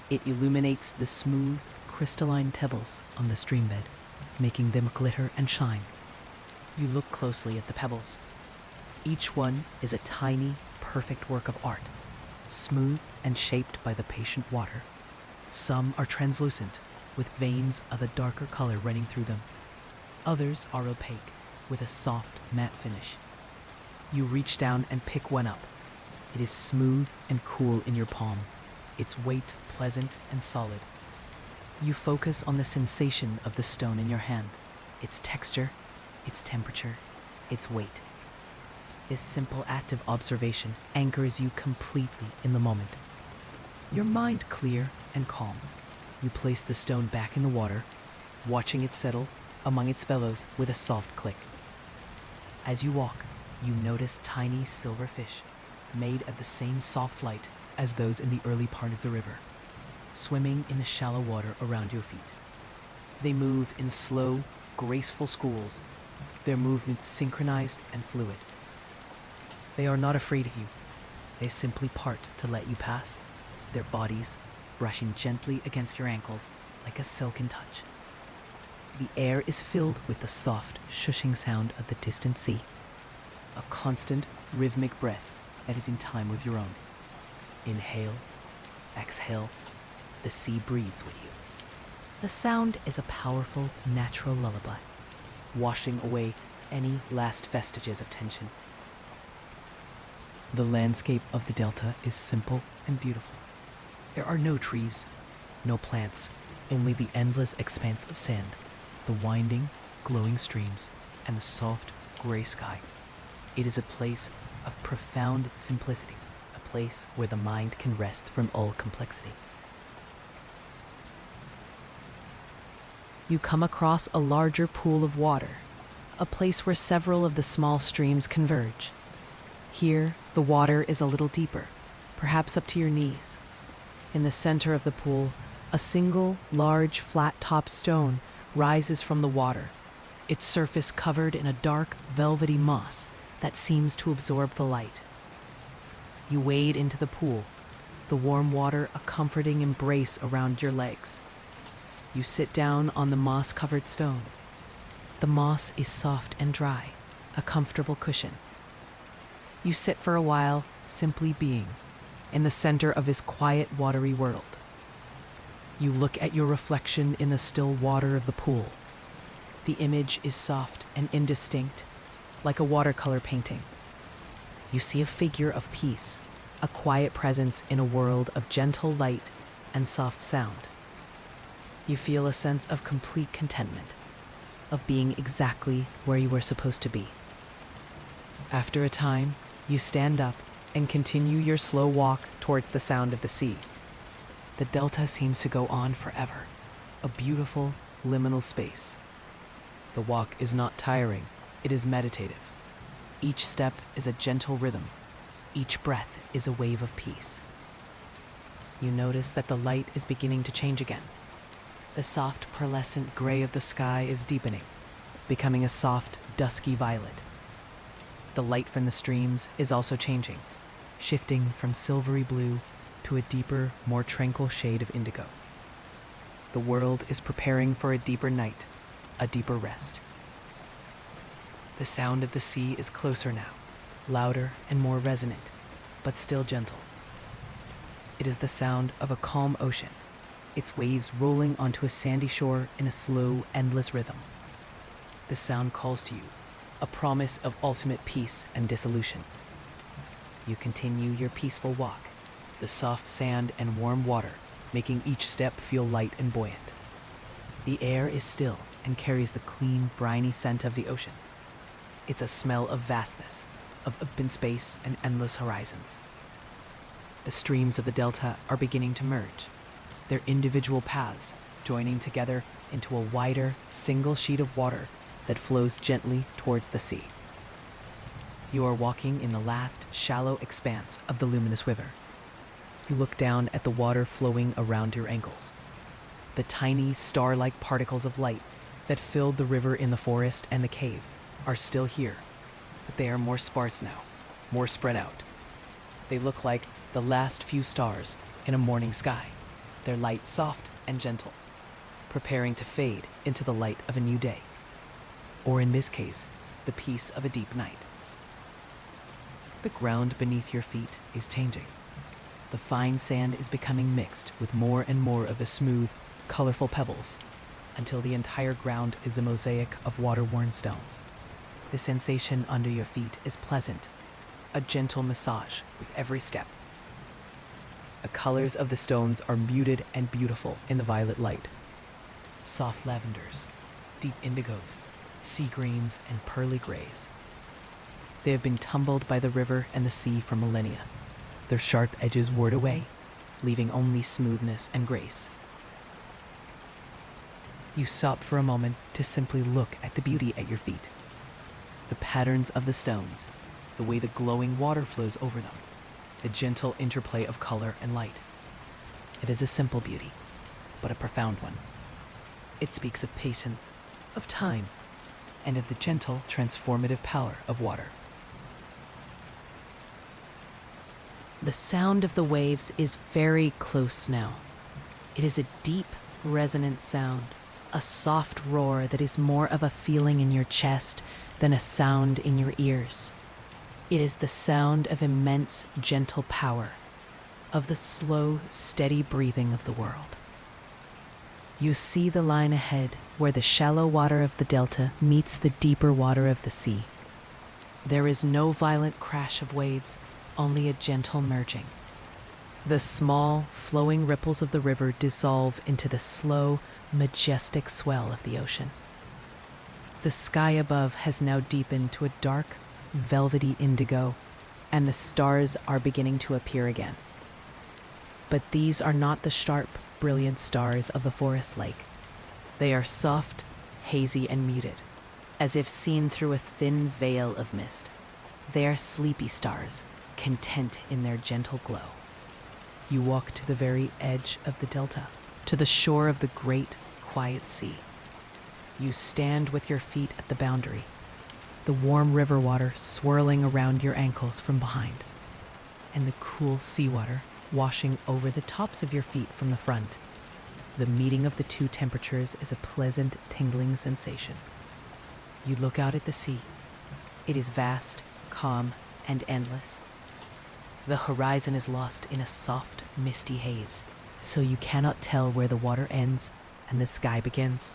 Speaker 1: It illuminates the smooth, crystalline pebbles on the streambed, making them glitter and shine. You look closely at the pebbles. Each one is a tiny, perfect work of art, smooth and shaped by the patient water. Some are translucent, with veins of a darker color running through them. Others are opaque, with a soft, matte finish. You reach down and pick one up. It is smooth and cool in your palm, its weight pleasant and solid. You focus on the sensation of the stone in your hand, its texture, its temperature, its weight. This simple act of observation anchors you completely in the moment. Your mind clear and calm, you place the stone back in the water, watching it settle among its fellows with a soft click. As you walk, you notice tiny silver fish, made of the same soft light as those in the early part of the river, swimming in the shallow water around your feet. They move in slow, graceful schools, their movements synchronized and fluid. They are not afraid of you. They simply part to let you pass, their bodies brushing gently against your ankles like a silken touch. The air is filled with the soft, shushing sound of the distant sea, a constant, rhythmic breath that is in time with your own. Inhale, exhale, the sea breathes with you. The sound is a powerful, natural lullaby, washing away any last vestiges of tension. The landscape of the delta is simple and beautiful. There are no trees, no plants, only the endless expanse of sand, the winding, glowing streams, and the soft, gray sky. It is a place of profound simplicity, a place where the mind can rest from all complexity. You come across a larger pool of water, a place where several of the small streams converge. Here, the water is a little deeper, perhaps up to your knees. In the center of the pool, a single, large, flat-topped stone rises from the water, its surface covered in a dark, velvety moss that seems to absorb the light. You wade into the pool, the warm water a comforting embrace around your legs. You sit down on the moss-covered stone. The moss is soft and dry, a comfortable cushion. You sit for a while, simply being, in the center of this quiet, watery world. You look at your reflection in the still water of the pool. The image is soft and indistinct, like a watercolor painting. You see a figure of peace, a quiet presence in a world of gentle light and soft sound. You feel a sense of complete contentment, of being exactly where you were supposed to be. After a time, you stand up and continue your slow walk towards the sound of the sea. The delta seems to go on forever, a beautiful, liminal space. The walk is not tiring, it is meditative. Each step is a gentle rhythm. Each breath is a wave of peace. You notice that the light is beginning to change again. The soft, pearlescent gray of the sky is deepening, becoming a soft, dusky violet. The light from the streams is also changing, shifting from silvery blue to a deeper, more tranquil shade of indigo. The world is preparing for a deeper night, a deeper rest. The sound of the sea is closer now, louder and more resonant, but still gentle. It is the sound of a calm ocean, its waves rolling onto a sandy shore in a slow, endless rhythm. The sound calls to you, a promise of ultimate peace and dissolution. You continue your peaceful walk, the soft sand and warm water making each step feel light and buoyant. The air is still and carries the clean, briny scent of the ocean. It's a smell of vastness, of open space and endless horizons. The streams of the delta are beginning to merge, their individual paths joining together into a wider, single sheet of water that flows gently towards the sea. You are walking in the last shallow expanse of the Luminous River. You look down at the water flowing around your ankles. The tiny star-like particles of light that filled the river in the forest and the cave are still here, but they are more sparse now, more spread out. They look like the last few stars in a morning sky, their light soft and gentle, preparing to fade into the light of a new day, or in this case, the peace of a deep night. The ground beneath your feet is changing. The fine sand is becoming mixed with more and more of the smooth, colorful pebbles, until the entire ground is a mosaic of water-worn stones. The sensation under your feet is pleasant, a gentle massage with every step. The colors of the stones are muted and beautiful in the violet light. Soft lavenders, deep indigos, sea greens, and pearly grays. They have been tumbled by the river and the sea for millennia, their sharp edges worn away, leaving only smoothness and grace. You stop for a moment to simply look at the beauty at your feet. The patterns of the stones, the way the glowing water flows over them, a gentle interplay of color and light. It is a simple beauty, but a profound one. It speaks of patience, of time, and of the gentle, transformative power of water. The sound of the waves is very close now. It is a deep, resonant sound, a soft roar that is more of a feeling in your chest than a sound in your ears. It is the sound of immense, gentle power, of the slow, steady breathing of the world. You see the line ahead where the shallow water of the delta meets the deeper water of the sea. There is no violent crash of waves, only a gentle merging. The small, flowing ripples of the river dissolve into the slow, majestic swell of the ocean. The sky above has now deepened to a dark, velvety indigo, and the stars are beginning to appear again. But these are not the sharp, brilliant stars of the forest lake. They are soft, hazy, and muted, as if seen through a thin veil of mist. They are sleepy stars, content in their gentle glow. You walk to the very edge of the delta, to the shore of the great, quiet sea. You stand with your feet at the boundary, the warm river water swirling around your ankles from behind, and the cool seawater washing over the tops of your feet from the front. The meeting of the two temperatures is a pleasant, tingling sensation. You look out at the sea. It is vast, calm, and endless. The horizon is lost in a soft, misty haze, so you cannot tell where the water ends and the sky begins.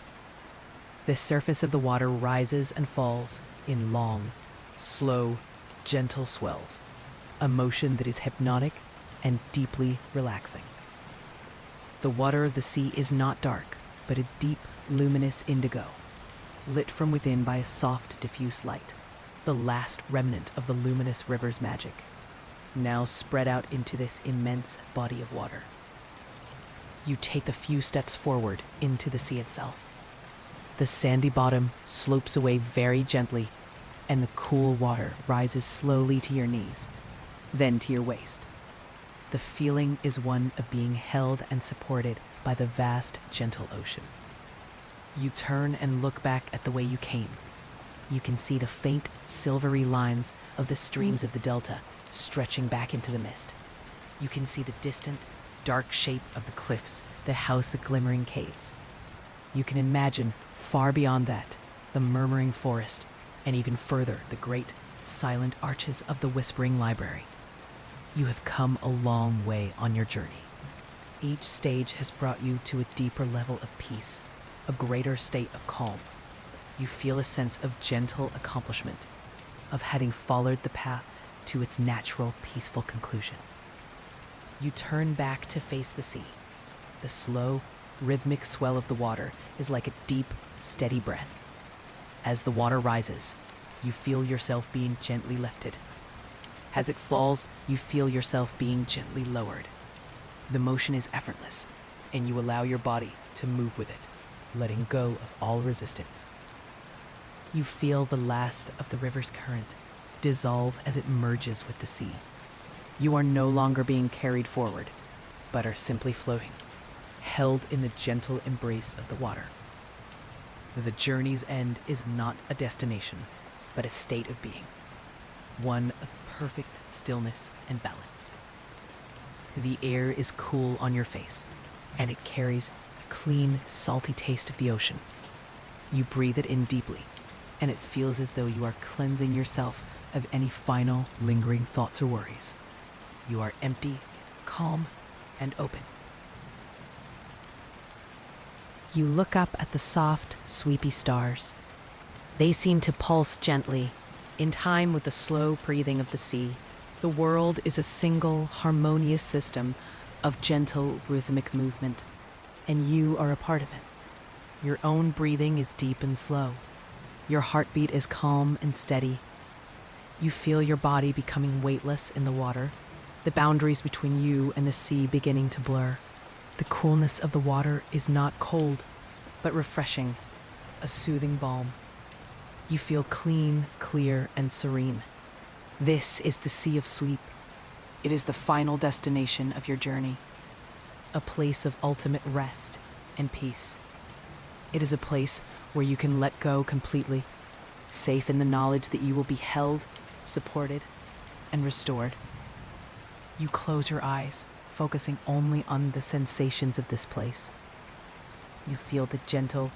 Speaker 1: The surface of the water rises and falls in long, slow, gentle swells, a motion that is hypnotic and deeply relaxing. The water of the sea is not dark, but a deep, luminous indigo, lit from within by a soft, diffuse light, the last remnant of the Luminous River's magic, now spread out into this immense body of water. You take a few steps forward into the sea itself. The sandy bottom slopes away very gently, and the cool water rises slowly to your knees, then to your waist. The feeling is one of being held and supported by the vast, gentle ocean. You turn and look back at the way you came. You can see the faint, silvery lines of the streams of the delta stretching back into the mist. You can see the distant, dark shape of the cliffs that house the glimmering caves. You can imagine, far beyond that, the murmuring forest, and even further, the great, silent arches of the whispering library. You have come a long way on your journey. Each stage has brought you to a deeper level of peace, a greater state of calm. You feel a sense of gentle accomplishment, of having followed the path to its natural, peaceful conclusion. You turn back to face the sea. The slow, rhythmic swell of the water is like a deep, steady breath. As the water rises, you feel yourself being gently lifted. As it falls, you feel yourself being gently lowered. The motion is effortless, and you allow your body to move with it, letting go of all resistance. You feel the last of the river's current dissolve as it merges with the sea. You are no longer being carried forward, but are simply floating, held in the gentle embrace of the water. The journey's end is not a destination, but a state of being, one of perfect stillness and balance. The air is cool on your face, and it carries a clean, salty taste of the ocean. You breathe it in deeply, and it feels as though you are cleansing yourself of any final, lingering thoughts or worries. You are empty, calm, and open. You look up at the soft, sweepy stars. They seem to pulse gently, in time with the slow breathing of the sea. The world is a single, harmonious system of gentle, rhythmic movement, and you are a part of it. Your own breathing is deep and slow. Your heartbeat is calm and steady. You feel your body becoming weightless in the water, the boundaries between you and the sea beginning to blur. The coolness of the water is not cold, but refreshing, a soothing balm. You feel clean, clear, and serene. This is the Sea of Sleep. It is the final destination of your journey, a place of ultimate rest and peace. It is a place where you can let go completely, safe in the knowledge that you will be held, supported, and restored. You close your eyes, focusing only on the sensations of this place. You feel the gentle,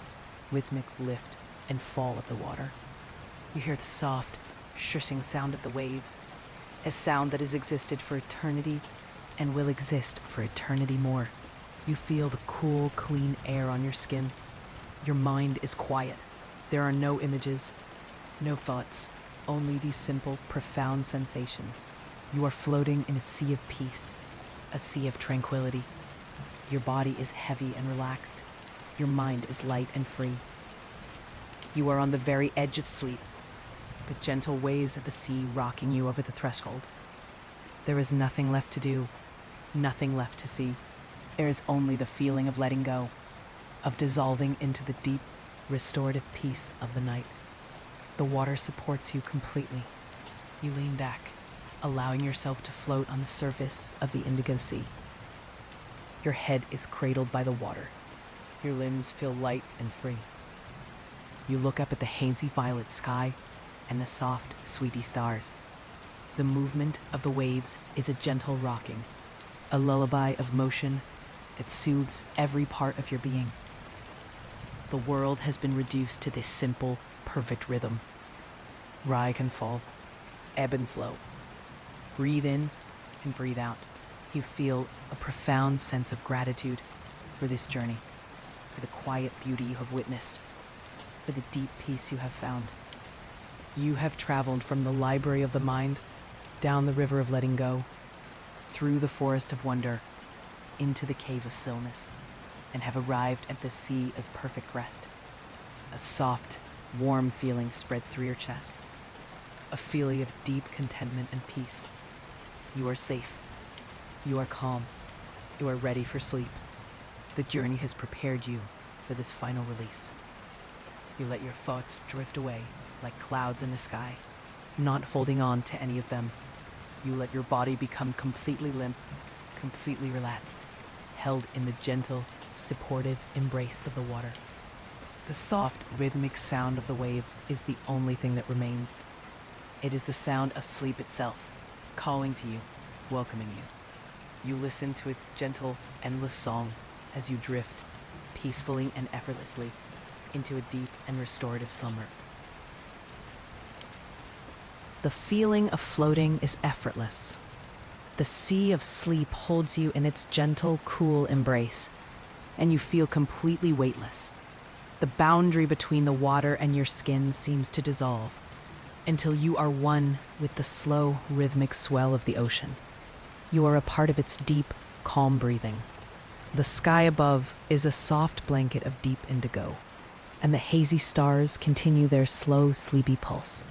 Speaker 1: rhythmic lift and fall of the water. You hear the soft, shushing sound of the waves, a sound that has existed for eternity and will exist for eternity more. You feel the cool, clean air on your skin. Your mind is quiet. There are no images, no thoughts, only these simple, profound sensations. You are floating in a sea of peace, a sea of tranquility. Your body is heavy and relaxed. Your mind is light and free. You are on the very edge of sleep, the gentle waves of the sea rocking you over the threshold. There is nothing left to do, nothing left to see. There is only the feeling of letting go, of dissolving into the deep, restorative peace of the night. The water supports you completely. You lean back, allowing yourself to float on the surface of the indigo sea. Your head is cradled by the water. Your limbs feel light and free. You look up at the hazy violet sky and the soft, sweetie stars. The movement of the waves is a gentle rocking, a lullaby of motion that soothes every part of your being. The world has been reduced to this simple, perfect rhythm. Rise and fall, ebb and flow. Breathe in and breathe out. You feel a profound sense of gratitude for this journey, for the quiet beauty you have witnessed, for the deep peace you have found. You have traveled from the library of the mind, down the river of letting go, through the forest of wonder, into the cave of stillness, and have arrived at the sea as perfect rest. A soft, warm feeling spreads through your chest, a feeling of deep contentment and peace. You are safe. You are calm. You are ready for sleep. The journey has prepared you for this final release. You let your thoughts drift away like clouds in the sky, not holding on to any of them. You let your body become completely limp, completely relaxed, held in the gentle, supportive embrace of the water. The soft, rhythmic sound of the waves is the only thing that remains. It is the sound of sleep itself, calling to you, welcoming you. You listen to its gentle, endless song as you drift, peacefully and effortlessly, into a deep and restorative slumber. The feeling of floating is effortless. The sea of sleep holds you in its gentle, cool embrace, and you feel completely weightless. The boundary between the water and your skin seems to dissolve until you are one with the slow, rhythmic swell of the ocean. You are a part of its deep, calm breathing. The sky above is a soft blanket of deep indigo, and the hazy stars continue their slow, sleepy pulse.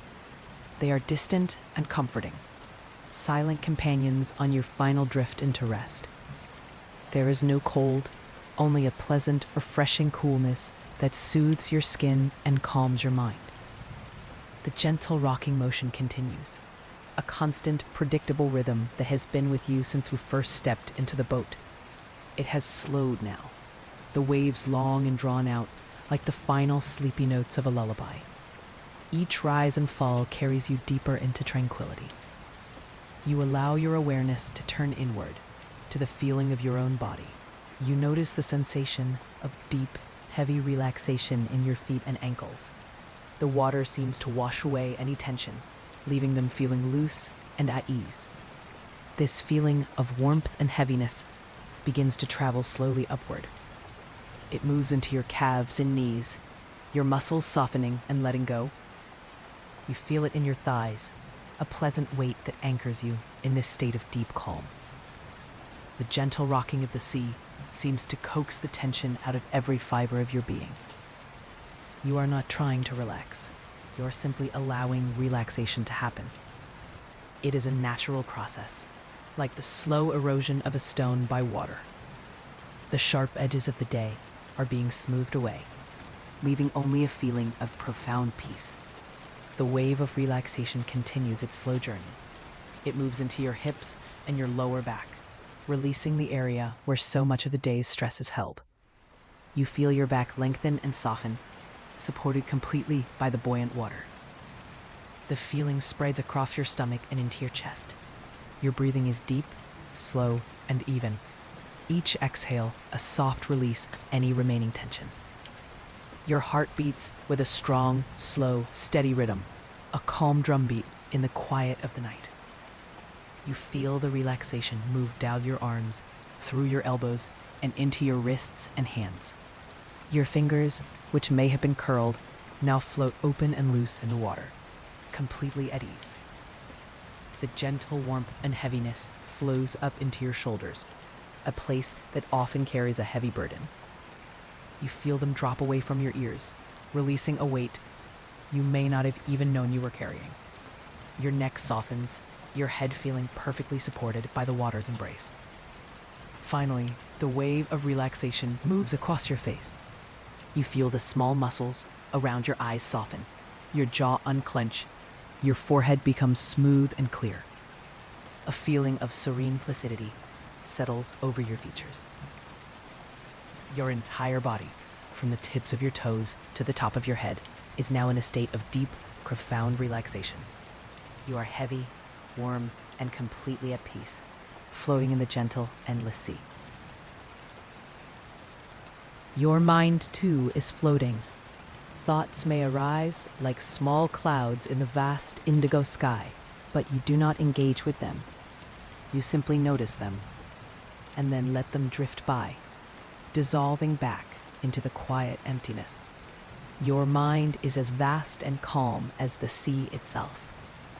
Speaker 1: They are distant and comforting, silent companions on your final drift into rest. There is no cold, only a pleasant, refreshing coolness that soothes your skin and calms your mind. The gentle rocking motion continues, a constant, predictable rhythm that has been with you since we first stepped into the boat. It has slowed now, the waves long and drawn out, like the final sleepy notes of a lullaby. Each rise and fall carries you deeper into tranquility. You allow your awareness to turn inward, to the feeling of your own body. You notice the sensation of deep, heavy relaxation in your feet and ankles. The water seems to wash away any tension, leaving them feeling loose and at ease. This feeling of warmth and heaviness begins to travel slowly upward. It moves into your calves and knees, your muscles softening and letting go. You feel it in your thighs, a pleasant weight that anchors you in this state of deep calm. The gentle rocking of the sea seems to coax the tension out of every fiber of your being. You are not trying to relax. You are simply allowing relaxation to happen. It is a natural process, like the slow erosion of a stone by water. The sharp edges of the day are being smoothed away, leaving only a feeling of profound peace. The wave of relaxation continues its slow journey. It moves into your hips and your lower back, releasing the area where so much of the day's stress is held. You feel your back lengthen and soften, supported completely by the buoyant water. The feeling spreads across your stomach and into your chest. Your breathing is deep, slow, and even. Each exhale, a soft release of any remaining tension. Your heart beats with a strong, slow, steady rhythm, a calm drumbeat in the quiet of the night. You feel the relaxation move down your arms, through your elbows, and into your wrists and hands. Your fingers, which may have been curled, now float open and loose in the water, completely at ease. The gentle warmth and heaviness flows up into your shoulders, a place that often carries a heavy burden. You feel them drop away from your ears, releasing a weight you may not have even known you were carrying. Your neck softens, your head feeling perfectly supported by the water's embrace. Finally, the wave of relaxation moves across your face. You feel the small muscles around your eyes soften, your jaw unclench, your forehead becomes smooth and clear. A feeling of serene placidity settles over your features. Your entire body, from the tips of your toes to the top of your head, is now in a state of deep, profound relaxation. You are heavy, warm, and completely at peace, floating in the gentle, endless sea. Your mind, too, is floating. Thoughts may arise like small clouds in the vast indigo sky, but you do not engage with them. You simply notice them, and then let them drift by, dissolving back into the quiet emptiness. Your mind is as vast and calm as the sea itself.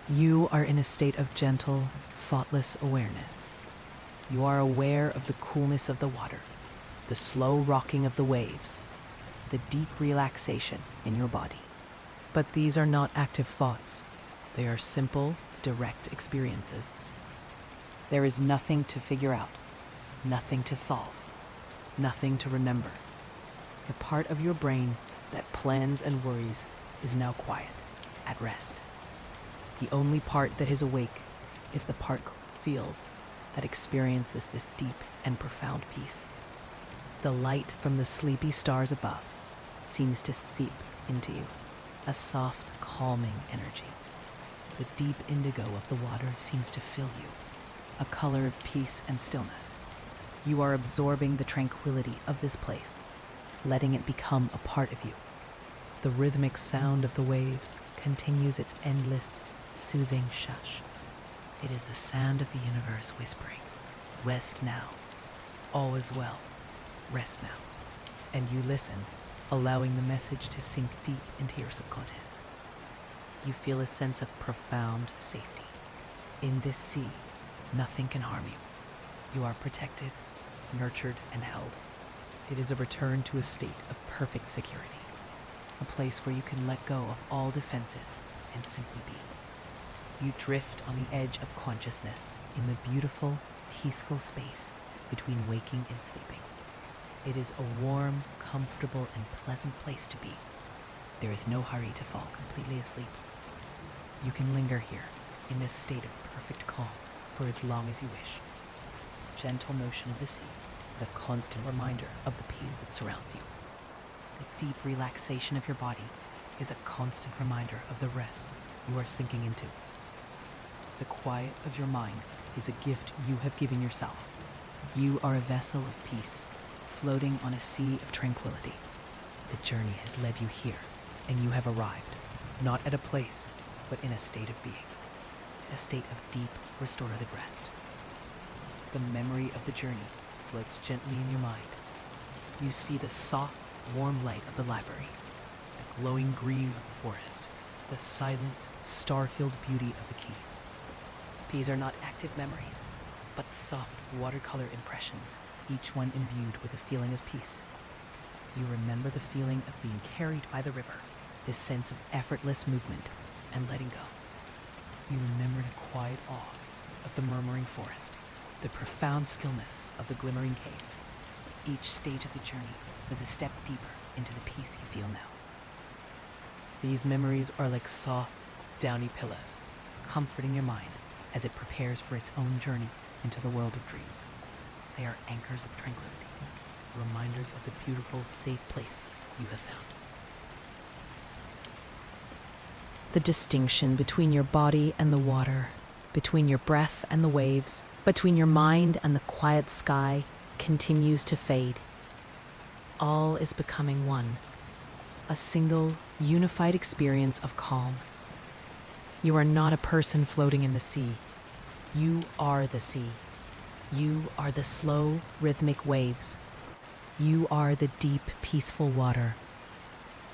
Speaker 1: You are in a state of gentle, thoughtless awareness. You are aware of the coolness of the water, the slow rocking of the waves, the deep relaxation in your body. But these are not active thoughts. They are simple, direct experiences. There is nothing to figure out, nothing to solve, nothing to remember. The part of your brain that plans and worries is now quiet, at rest. The only part that is awake is the part feels, that experiences this deep and profound peace. The light from the sleepy stars above seems to seep into you, a soft, calming energy. The deep indigo of the water seems to fill you, a color of peace and stillness. You are absorbing the tranquility of this place, letting it become a part of you. The rhythmic sound of the waves continues its endless, soothing shush. It is the sound of the universe whispering, "Rest now. All is well. Rest now." And you listen, allowing the message to sink deep into your subconscious. You feel a sense of profound safety. In this sea, nothing can harm you. You are protected, nurtured, and held. It is a return to a state of perfect security, a place where you can let go of all defenses and simply be. You drift on the edge of consciousness in the beautiful, peaceful space between waking and sleeping. It is a warm, comfortable, and pleasant place to be. There is no hurry to fall completely asleep. You can linger here in this state of perfect calm for as long as you wish. Gentle motion of the sea is a constant reminder of the peace that surrounds you. The deep relaxation of your body is a constant reminder of the rest you are sinking into. The quiet of your mind is a gift you have given yourself. You are a vessel of peace, floating on a sea of tranquility. The journey has led you here, and you have arrived, not at a place, but in a state of being, a state of deep, restorative rest. The memory of the journey floats gently in your mind. You see the soft, warm light of the library, the glowing green of the forest, the silent, star-filled beauty of the cave. These are not active memories, but soft watercolor impressions, each one imbued with a feeling of peace. You remember the feeling of being carried by the river, this sense of effortless movement and letting go. You remember the quiet awe of the murmuring forest, the profound stillness of the glimmering caves. Each stage of the journey was a step deeper into the peace you feel now. These memories are like soft, downy pillows, comforting your mind as it prepares for its own journey into the world of dreams. They are anchors of tranquility, reminders of the beautiful, safe place you have found. The distinction between your body and the water, between your breath and the waves, between your mind and the quiet sky, continues to fade. All is becoming one, a single, unified experience of calm. You are not a person floating in the sea. You are the sea. You are the slow, rhythmic waves. You are the deep, peaceful water.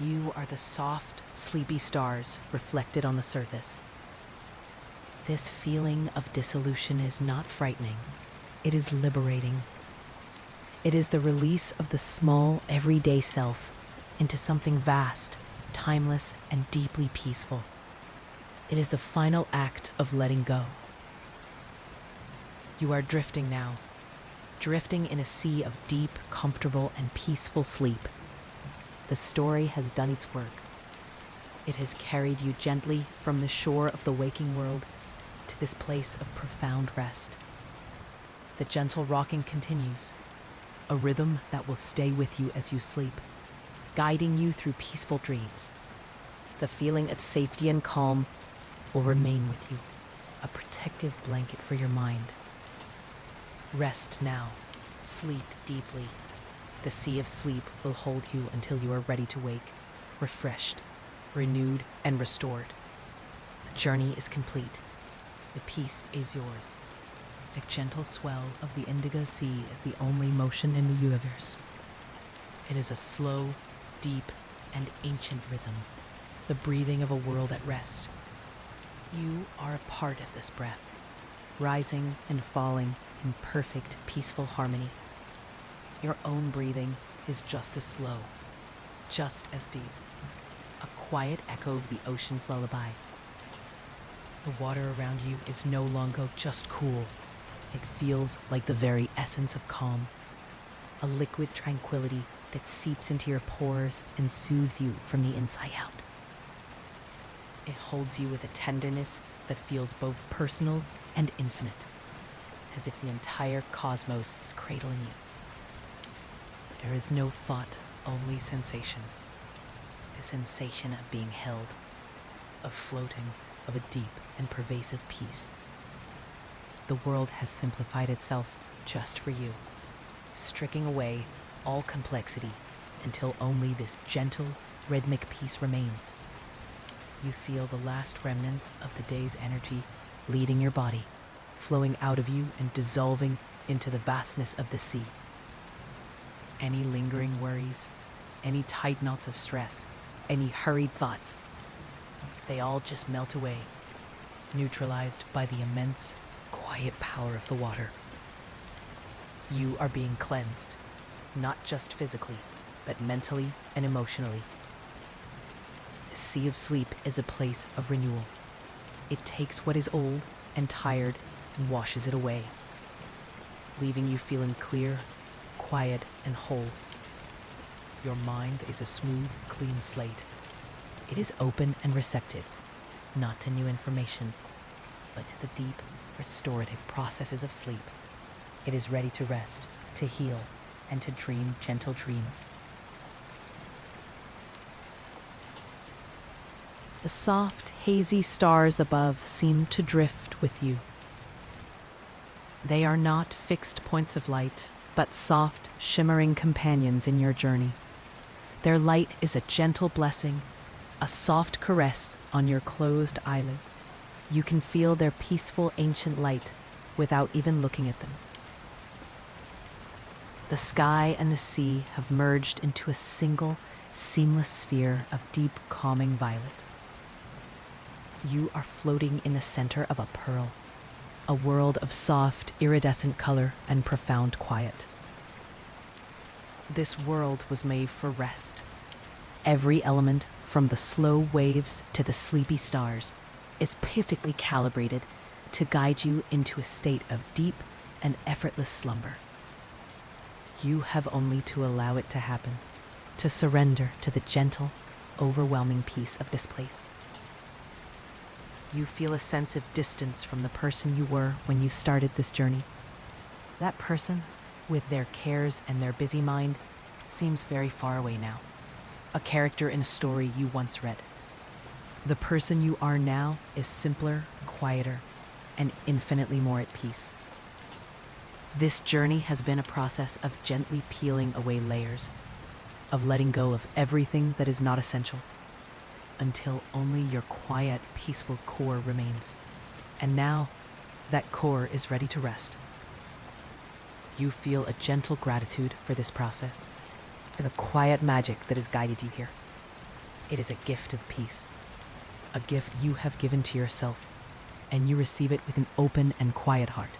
Speaker 1: You are the soft, sleepy stars reflected on the surface. This feeling of dissolution is not frightening. It is liberating. It is the release of the small, everyday self into something vast, timeless, and deeply peaceful. It is the final act of letting go. You are drifting now, drifting in a sea of deep, comfortable, and peaceful sleep. The story has done its work. It has carried you gently from the shore of the waking world to this place of profound rest. The gentle rocking continues, a rhythm that will stay with you as you sleep, guiding you through peaceful dreams. The feeling of safety and calm will remain with you, a protective blanket for your mind. Rest now, sleep deeply. The sea of sleep will hold you until you are ready to wake, refreshed, renewed, and restored. The journey is complete. The peace is yours. The gentle swell of the indigo sea is the only motion in the universe. It is a slow, deep, and ancient rhythm, the breathing of a world at rest. You are a part of this breath, rising and falling in perfect, peaceful harmony. Your own breathing is just as slow, just as deep, a quiet echo of the ocean's lullaby. The water around you is no longer just cool. It feels like the very essence of calm, a liquid tranquility that seeps into your pores and soothes you from the inside out. It holds you with a tenderness that feels both personal and infinite, as if the entire cosmos is cradling you. There is no thought, only sensation. The sensation of being held, of floating, of a deep and pervasive peace. The world has simplified itself just for you, stripping away all complexity until only this gentle, rhythmic peace remains. You feel the last remnants of the day's energy leading your body, flowing out of you and dissolving into the vastness of the sea. Any lingering worries, any tight knots of stress, any hurried thoughts, they all just melt away, neutralized by the immense, quiet power of the water. You are being cleansed, not just physically, but mentally and emotionally. The sea of sleep is a place of renewal. It takes what is old and tired and washes it away, leaving you feeling clear, quiet, and whole. Your mind is a smooth, clean slate. It is open and receptive, not to new information, but to the deep, restorative processes of sleep. It is ready to rest, to heal, and to dream gentle dreams. The soft, hazy stars above seem to drift with you. They are not fixed points of light, but soft, shimmering companions in your journey. Their light is a gentle blessing, a soft caress on your closed eyelids. You can feel their peaceful, ancient light without even looking at them. The sky and the sea have merged into a single, seamless sphere of deep, calming violet. You are floating in the center of a pearl, a world of soft, iridescent color and profound quiet. This world was made for rest. Every element, from the slow waves to the sleepy stars, is perfectly calibrated to guide you into a state of deep and effortless slumber. You have only to allow it to happen, to surrender to the gentle, overwhelming peace of this place. You feel a sense of distance from the person you were when you started this journey, That person, with their cares and their busy mind, seems very far away now. A character in a story you once read. The person you are now is simpler, quieter, and infinitely more at peace. This journey has been a process of gently peeling away layers, of letting go of everything that is not essential, until only your quiet, peaceful core remains. And now, that core is ready to rest. You feel a gentle gratitude for this process, for the quiet magic that has guided you here. It is a gift of peace, a gift you have given to yourself, and you receive it with an open and quiet heart.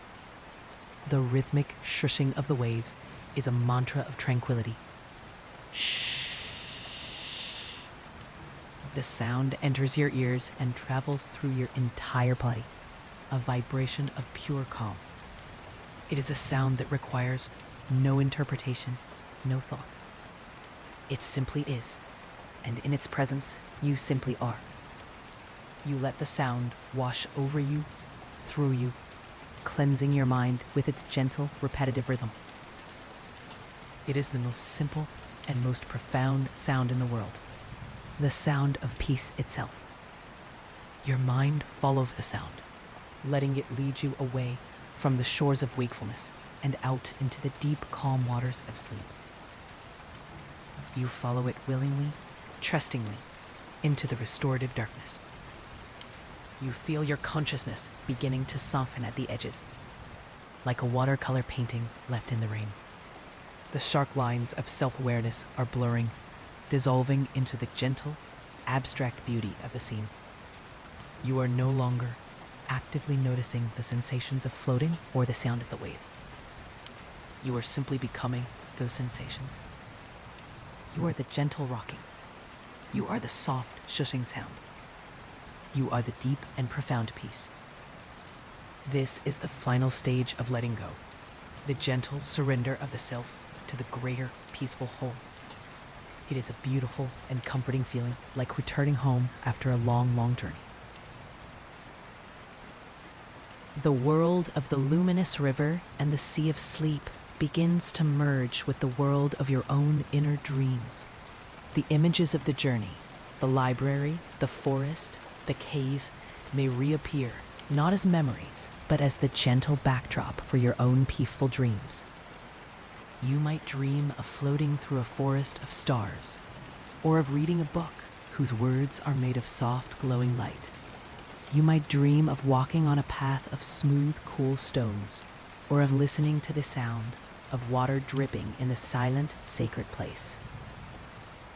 Speaker 1: The rhythmic shushing of the waves is a mantra of tranquility. Shh. The sound enters your ears and travels through your entire body, a vibration of pure calm. It is a sound that requires no interpretation, no thought. It simply is, and in its presence, you simply are. You let the sound wash over you, through you, cleansing your mind with its gentle, repetitive rhythm. It is the most simple and most profound sound in the world, the sound of peace itself. Your mind follows the sound, letting it lead you away from the shores of wakefulness and out into the deep, calm waters of sleep. You follow it willingly, trustingly, into the restorative darkness. You feel your consciousness beginning to soften at the edges, like a watercolor painting left in the rain. The sharp lines of self-awareness are blurring, dissolving into the gentle, abstract beauty of the scene. You are no longer actively noticing the sensations of floating or the sound of the waves. You are simply becoming those sensations. You are the gentle rocking. You are the soft, shushing sound. You are the deep and profound peace. This is the final stage of letting go, the gentle surrender of the self to the greater, peaceful whole. It is a beautiful and comforting feeling, like returning home after a long, long journey. The world of the luminous river and the sea of sleep begins to merge with the world of your own inner dreams. The images of the journey, the library, the forest, the cave, may reappear, not as memories, but as the gentle backdrop for your own peaceful dreams. You might dream of floating through a forest of stars, or of reading a book whose words are made of soft, glowing light. You might dream of walking on a path of smooth, cool stones, or of listening to the sound of water dripping in a silent, sacred place.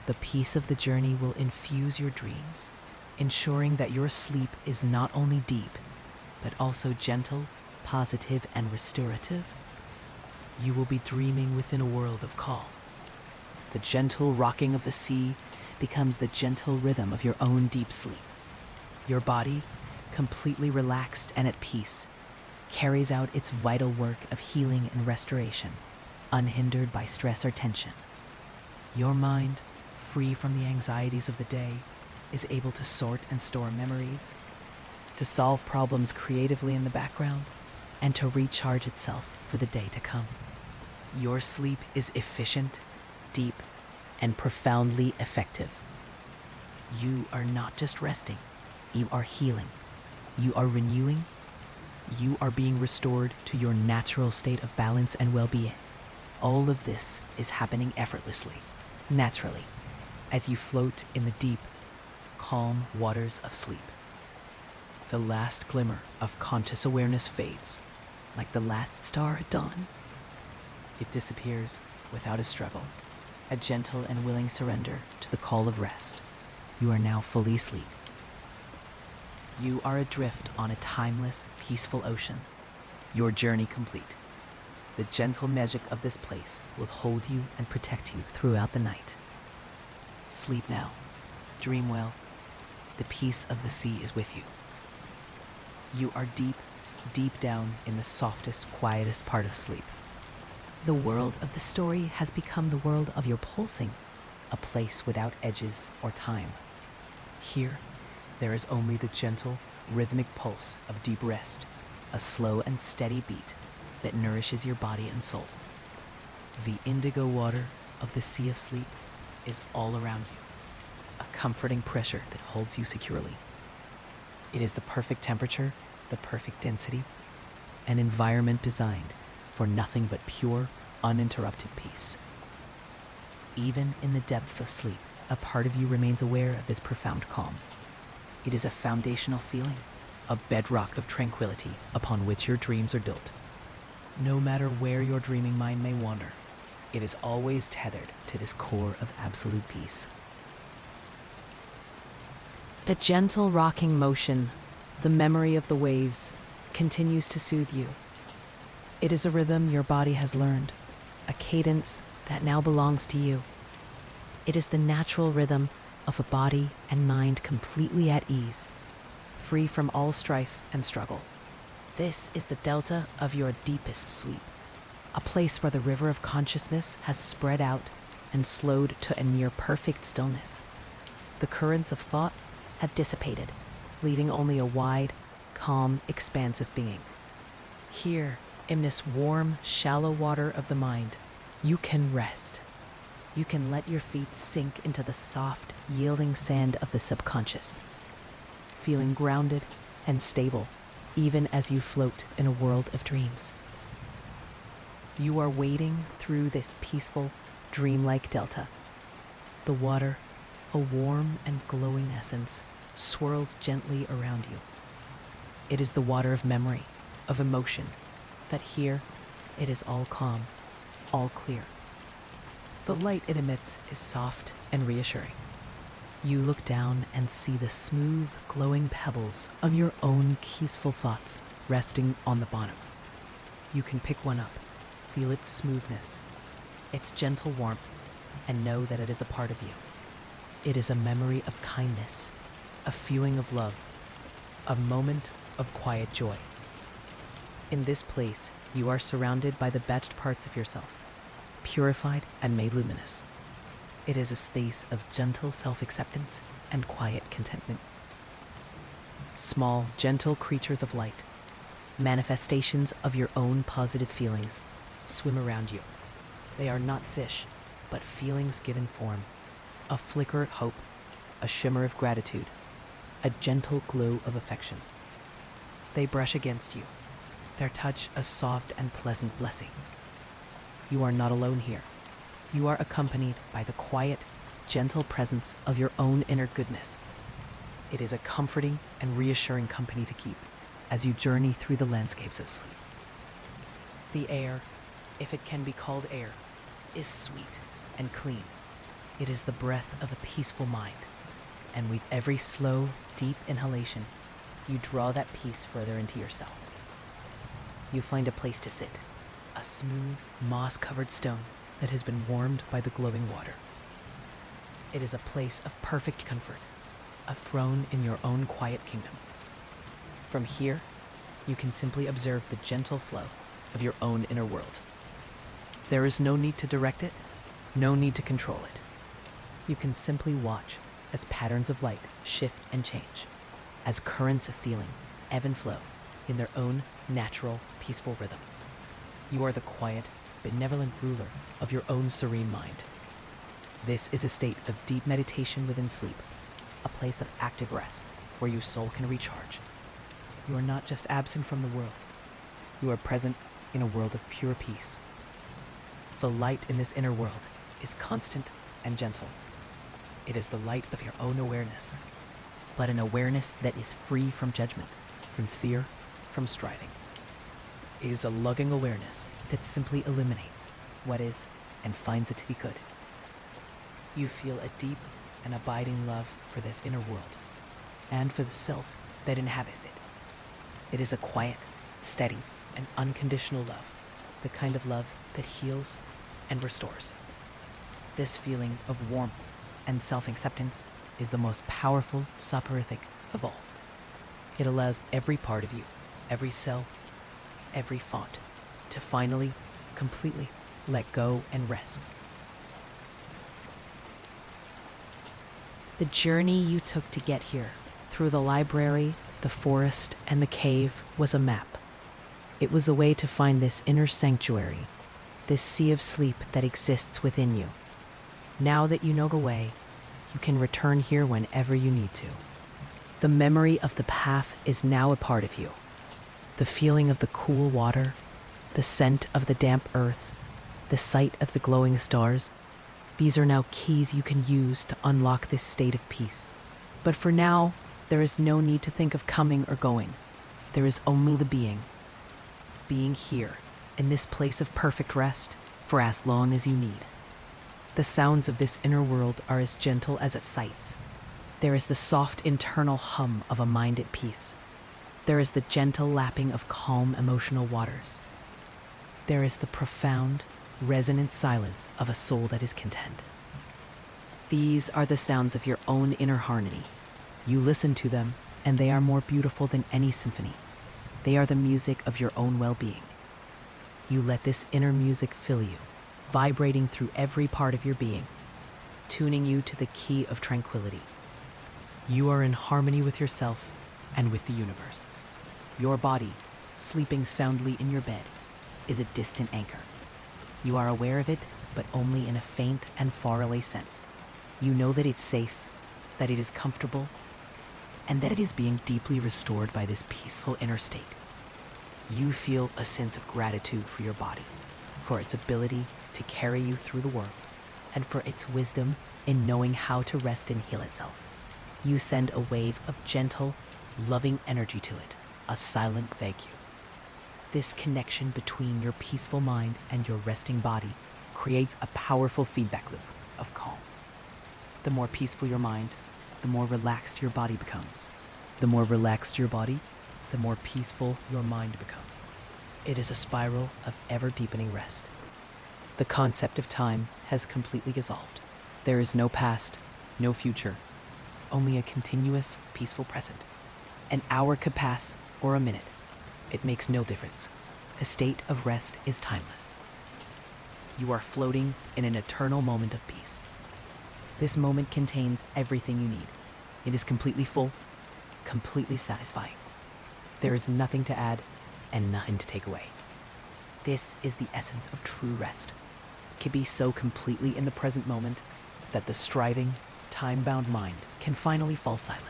Speaker 1: The peace of the journey will infuse your dreams, ensuring that your sleep is not only deep, but also gentle, positive, and restorative. You will be dreaming within a world of calm. The gentle rocking of the sea becomes the gentle rhythm of your own deep sleep. Your body, completely relaxed and at peace, carries out its vital work of healing and restoration, unhindered by stress or tension. Your mind, free from the anxieties of the day, is able to sort and store memories, to solve problems creatively in the background, and to recharge itself for the day to come. Your sleep is efficient, deep, and profoundly effective. You are not just resting, you are healing, you are renewing, you are being restored to your natural state of balance and well-being. All of this is happening effortlessly, naturally, as you float in the deep, calm waters of sleep. The last glimmer of conscious awareness fades, like the last star at dawn. It disappears without a struggle, a gentle and willing surrender to the call of rest. You are now fully asleep. You are adrift on a timeless, peaceful ocean, your journey complete. The gentle magic of this place will hold you and protect you throughout the night. Sleep now. Dream well. The peace of the sea is with you. You are deep, deep down in the softest, quietest part of sleep. The world of the story has become the world of your pulsing, a place without edges or time. Here, there is only the gentle, rhythmic pulse of deep rest, a slow and steady beat, that nourishes your body and soul. The indigo water of the Sea of Sleep is all around you, a comforting pressure that holds you securely. It is the perfect temperature, the perfect density, an environment designed for nothing but pure, uninterrupted peace. Even in the depths of sleep, a part of you remains aware of this profound calm. It is a foundational feeling, a bedrock of tranquility upon which your dreams are built. No matter where your dreaming mind may wander, it is always tethered to this core of absolute peace. A gentle rocking motion, the memory of the waves, continues to soothe you. It is a rhythm your body has learned, a cadence that now belongs to you. It is the natural rhythm of a body and mind completely at ease, free from all strife and struggle. This is the delta of your deepest sleep, a place where the river of consciousness has spread out and slowed to a near perfect stillness. The currents of thought have dissipated, leaving only a wide, calm expanse of being. Here, in this warm, shallow water of the mind, you can rest. You can let your feet sink into the soft, yielding sand of the subconscious, feeling grounded and stable, even as you float in a world of dreams. You are wading through this peaceful, dreamlike delta. The water, a warm and glowing essence, swirls gently around you. It is the water of memory, of emotion, that here it is all calm, all clear. The light it emits is soft and reassuring. You look down and see the smooth, glowing pebbles of your own peaceful thoughts resting on the bottom. You can pick one up, feel its smoothness, its gentle warmth, and know that it is a part of you. It is a memory of kindness, a feeling of love, a moment of quiet joy. In this place, you are surrounded by the best parts of yourself, purified and made luminous. It is a space of gentle self-acceptance and quiet contentment. Small, gentle creatures of light, manifestations of your own positive feelings, swim around you. They are not fish, but feelings given form. A flicker of hope, a shimmer of gratitude, a gentle glow of affection. They brush against you, their touch a soft and pleasant blessing. You are not alone here. You are accompanied by the quiet, gentle presence of your own inner goodness. It is a comforting and reassuring company to keep as you journey through the landscapes of sleep. The air, if it can be called air, is sweet and clean. It is the breath of a peaceful mind, and with every slow, deep inhalation, you draw that peace further into yourself. You find a place to sit, a smooth, moss-covered stone that has been warmed by the glowing water. It is a place of perfect comfort, a throne in your own quiet kingdom. From here, you can simply observe the gentle flow of your own inner world. There is no need to direct it, no need to control it. You can simply watch as patterns of light shift and change, as currents of feeling ebb and flow in their own natural, peaceful rhythm. You are the quiet, benevolent ruler of your own serene mind. This is a state of deep meditation within sleep, a place of active rest where your soul can recharge. You are not just absent from the world. You are present in a world of pure peace. The light in this inner world is constant and gentle. It is the light of your own awareness, but an awareness that is free from judgment, from fear, from striving. It is a loving awareness that simply eliminates what is and finds it to be good. You feel a deep and abiding love for this inner world and for the self that inhabits it. It is a quiet, steady, and unconditional love, the kind of love that heals and restores. This feeling of warmth and self-acceptance is the most powerful soporific of all. It allows every part of you, every cell, every thought, to finally, completely let go and rest. The journey you took to get here, through the library, the forest, and the cave, was a map. It was a way to find this inner sanctuary, this sea of sleep that exists within you. Now that you know the way, you can return here whenever you need to. The memory of the path is now a part of you. The feeling of the cool water, the scent of the damp earth, the sight of the glowing stars, these are now keys you can use to unlock this state of peace. But for now, there is no need to think of coming or going. There is only the being. Being here, in this place of perfect rest, for as long as you need. The sounds of this inner world are as gentle as its sights. There is the soft internal hum of a mind at peace. There is the gentle lapping of calm emotional waters. There is the profound, resonant silence of a soul that is content. These are the sounds of your own inner harmony. You listen to them, and they are more beautiful than any symphony. They are the music of your own well-being. You let this inner music fill you, vibrating through every part of your being, tuning you to the key of tranquility. You are in harmony with yourself and with the universe. Your body, sleeping soundly in your bed, is a distant anchor. You are aware of it, but only in a faint and faraway sense. You know that it's safe, that it is comfortable, and that it is being deeply restored by this peaceful inner state. You feel a sense of gratitude for your body, for its ability to carry you through the world, and for its wisdom in knowing how to rest and heal itself. You send a wave of gentle, loving energy to it, a silent thank you. This connection between your peaceful mind and your resting body creates a powerful feedback loop of calm. The more peaceful your mind, the more relaxed your body becomes. The more relaxed your body, the more peaceful your mind becomes. It is a spiral of ever-deepening rest. The concept of time has completely dissolved. There is no past, no future, only a continuous, peaceful present. An hour could pass, or a minute. It makes no difference. A state of rest is timeless. You are floating in an eternal moment of peace. This moment contains everything you need. It is completely full, completely satisfying. There is nothing to add and nothing to take away. This is the essence of true rest. It can be so completely in the present moment that the striving, time-bound mind can finally fall silent.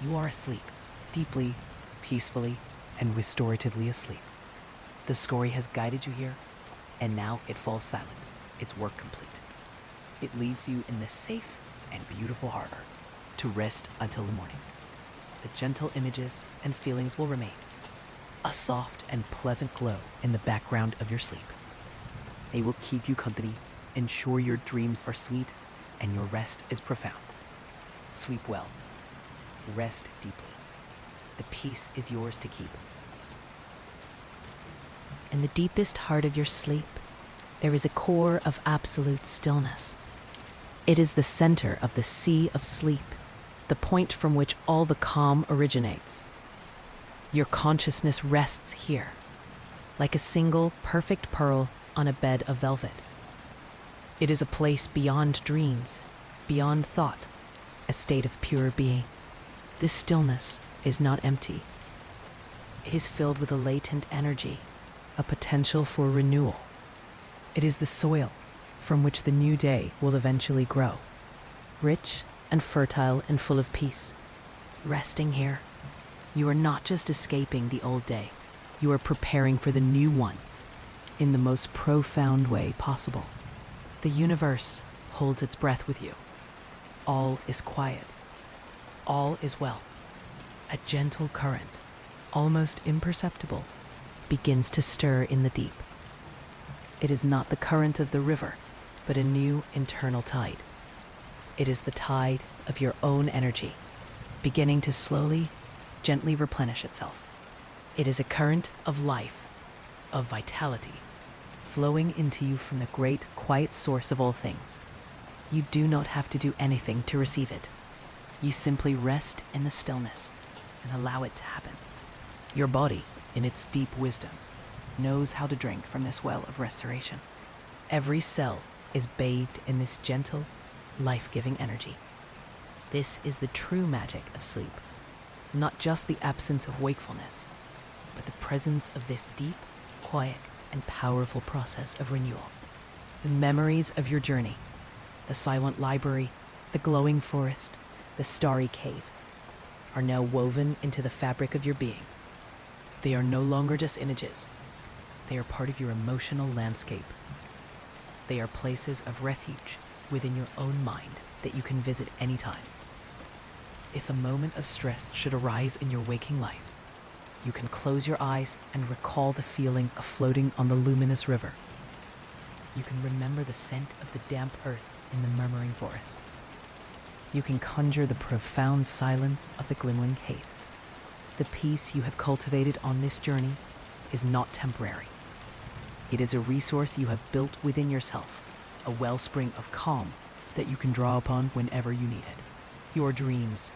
Speaker 1: You are asleep, deeply, peacefully, and restoratively asleep. The story has guided you here, and now it falls silent, its work complete. It leads you in the safe and beautiful harbor to rest until the morning. The gentle images and feelings will remain, a soft and pleasant glow in the background of your sleep. They will keep you company, ensure your dreams are sweet, and your rest is profound. Sleep well. Rest deeply. The peace is yours to keep. In the deepest heart of your sleep, there is a core of absolute stillness. It is the center of the sea of sleep, the point from which all the calm originates. Your consciousness rests here, like a single perfect pearl on a bed of velvet. It is a place beyond dreams, beyond thought, a state of pure being. This stillness is not empty. It is filled with a latent energy, a potential for renewal. It is the soil from which the new day will eventually grow, rich and fertile and full of peace. Resting here, you are not just escaping the old day, you are preparing for the new one in the most profound way possible. The universe holds its breath with you. All is quiet. All is well. A gentle current, almost imperceptible, begins to stir in the deep. It is not the current of the river, but a new internal tide. It is the tide of your own energy, beginning to slowly, gently replenish itself. It is a current of life, of vitality, flowing into you from the great, quiet source of all things. You do not have to do anything to receive it. You simply rest in the stillness and allow it to happen. Your body, in its deep wisdom, knows how to drink from this well of restoration. Every cell is bathed in this gentle, life-giving energy. This is the true magic of sleep, not just the absence of wakefulness, but the presence of this deep, quiet, and powerful process of renewal. The memories of your journey, the silent library, the glowing forest, the starry cave, are now woven into the fabric of your being. They are no longer just images. They are part of your emotional landscape. They are places of refuge within your own mind that you can visit anytime. If a moment of stress should arise in your waking life, you can close your eyes and recall the feeling of floating on the Luminous River. You can remember the scent of the damp earth in the murmuring forest. You can conjure the profound silence of the glimmering caves. The peace you have cultivated on this journey is not temporary. It is a resource you have built within yourself, a wellspring of calm that you can draw upon whenever you need it. Your dreams,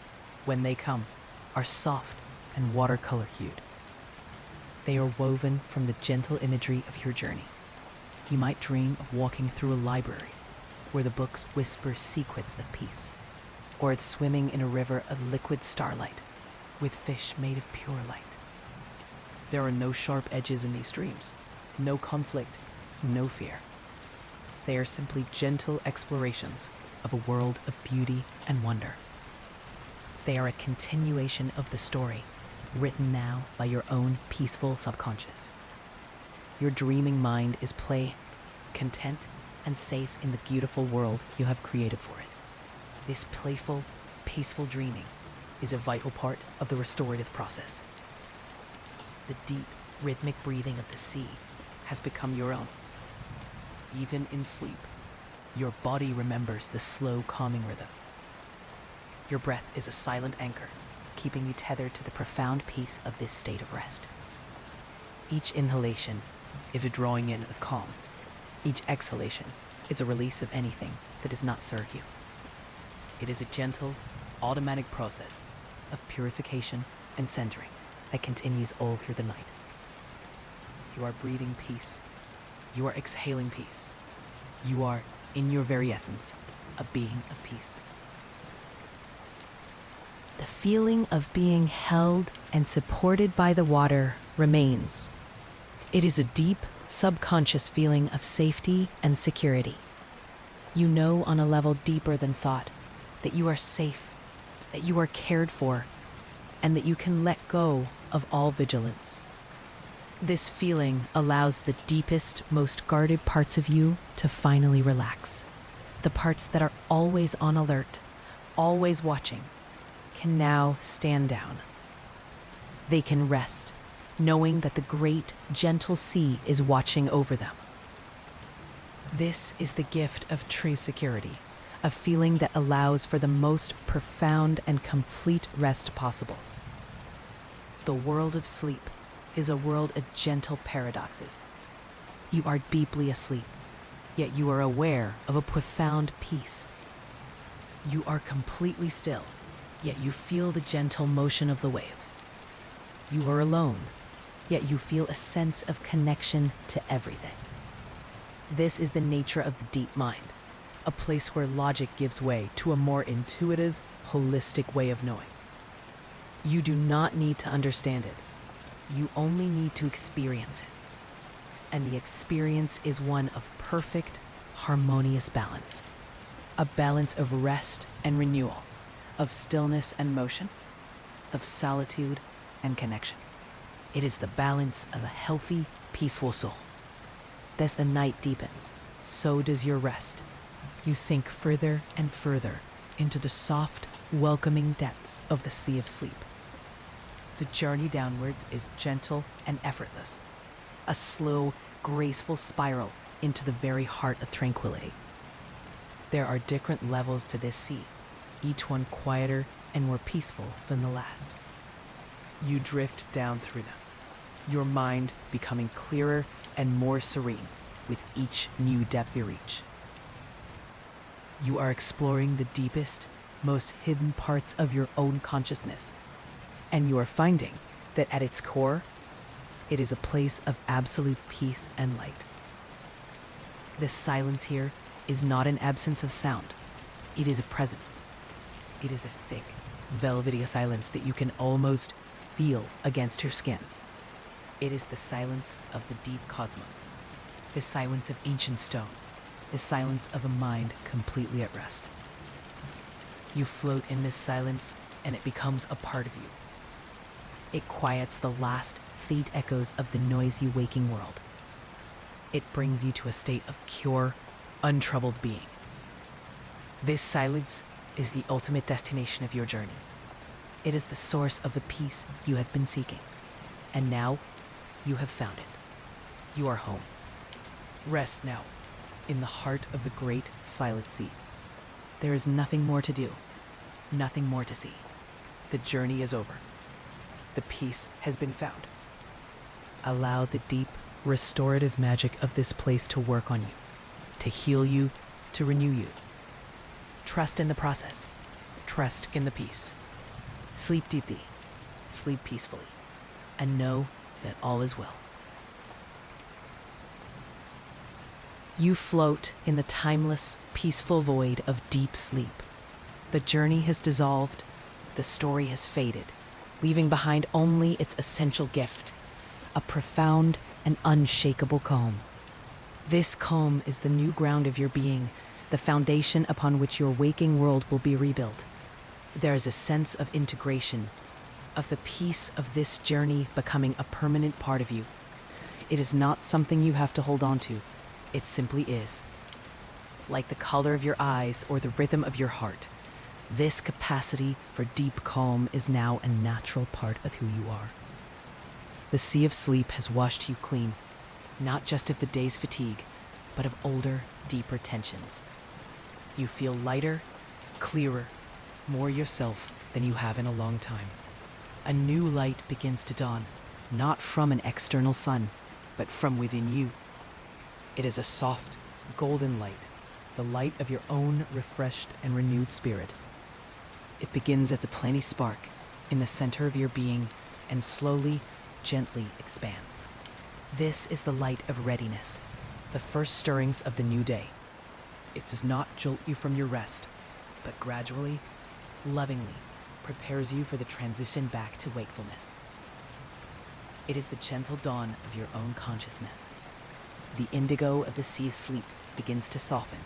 Speaker 1: when they come, are soft and watercolor-hued. They are woven from the gentle imagery of your journey. You might dream of walking through a library where the books whisper secrets of peace, or it's swimming in a river of liquid starlight with fish made of pure light. There are no sharp edges in these dreams, no conflict, no fear. They are simply gentle explorations of a world of beauty and wonder. They are a continuation of the story, written now by your own peaceful subconscious. Your dreaming mind is playing, content, and safe in the beautiful world you have created for it. This playful, peaceful dreaming is a vital part of the restorative process. The deep, rhythmic breathing of the sea has become your own. Even in sleep, your body remembers the slow, calming rhythm. Your breath is a silent anchor, keeping you tethered to the profound peace of this state of rest. Each inhalation is a drawing in of calm. Each exhalation is a release of anything that does not serve you. It is a gentle, automatic process of purification and centering that continues all through the night. You are breathing peace. You are exhaling peace. You are, in your very essence, a being of peace. The feeling of being held and supported by the water remains. It is a deep, subconscious feeling of safety and security. You know on a level deeper than thought that you are safe, that you are cared for, and that you can let go of all vigilance. This feeling allows the deepest, most guarded parts of you to finally relax. The parts that are always on alert, always watching, can now stand down. They can rest, knowing that the great, gentle sea is watching over them. This is the gift of true security, a feeling that allows for the most profound and complete rest possible. The world of sleep is a world of gentle paradoxes. You are deeply asleep, yet you are aware of a profound peace. You are completely still, yet you feel the gentle motion of the waves. You are alone, yet you feel a sense of connection to everything. This is the nature of the deep mind, a place where logic gives way to a more intuitive, holistic way of knowing. You do not need to understand it. You only need to experience it. And the experience is one of perfect, harmonious balance. A balance of rest and renewal, of stillness and motion, of solitude and connection. It is the balance of a healthy, peaceful soul. As the night deepens, so does your rest. You sink further and further into the soft, welcoming depths of the sea of sleep. The journey downwards is gentle and effortless, a slow, graceful spiral into the very heart of tranquility. There are different levels to this sea, each one quieter and more peaceful than the last. You drift down through them, your mind becoming clearer and more serene with each new depth you reach. You are exploring the deepest, most hidden parts of your own consciousness, and you are finding that at its core, it is a place of absolute peace and light. The silence here is not an absence of sound. It is a presence. It is a thick, velvety silence that you can almost feel against your skin. It is the silence of the deep cosmos, the silence of ancient stone, the silence of a mind completely at rest. You float in this silence, and it becomes a part of you. It quiets the last faint echoes of the noisy waking world. It brings you to a state of pure, untroubled being. This silence is the ultimate destination of your journey. It is the source of the peace you have been seeking. And now, you have found it. You are home. Rest now, in the heart of the great silent sea. There is nothing more to do, nothing more to see. The journey is over. The peace has been found. Allow the deep, restorative magic of this place to work on you, to heal you, to renew you. Trust in the process. Trust in the peace. Sleep deeply, sleep peacefully, and know that all is well. You float in the timeless, peaceful void of deep sleep. The journey has dissolved, the story has faded, leaving behind only its essential gift, a profound and unshakable calm. This calm is the new ground of your being, the foundation upon which your waking world will be rebuilt. There is a sense of integration, of the peace of this journey becoming a permanent part of you. It is not something you have to hold on to. It simply is. Like the color of your eyes or the rhythm of your heart, this capacity for deep calm is now a natural part of who you are. The sea of sleep has washed you clean, not just of the day's fatigue, but of older, deeper tensions. You feel lighter, clearer, more yourself than you have in a long time. A new light begins to dawn, not from an external sun, but from within you. It is a soft, golden light, the light of your own refreshed and renewed spirit. It begins as a tiny spark in the center of your being and slowly, gently expands. This is the light of readiness, the first stirrings of the new day. It does not jolt you from your rest, but gradually, lovingly, prepares you for the transition back to wakefulness. It is the gentle dawn of your own consciousness. The indigo of the sea sleep begins to soften,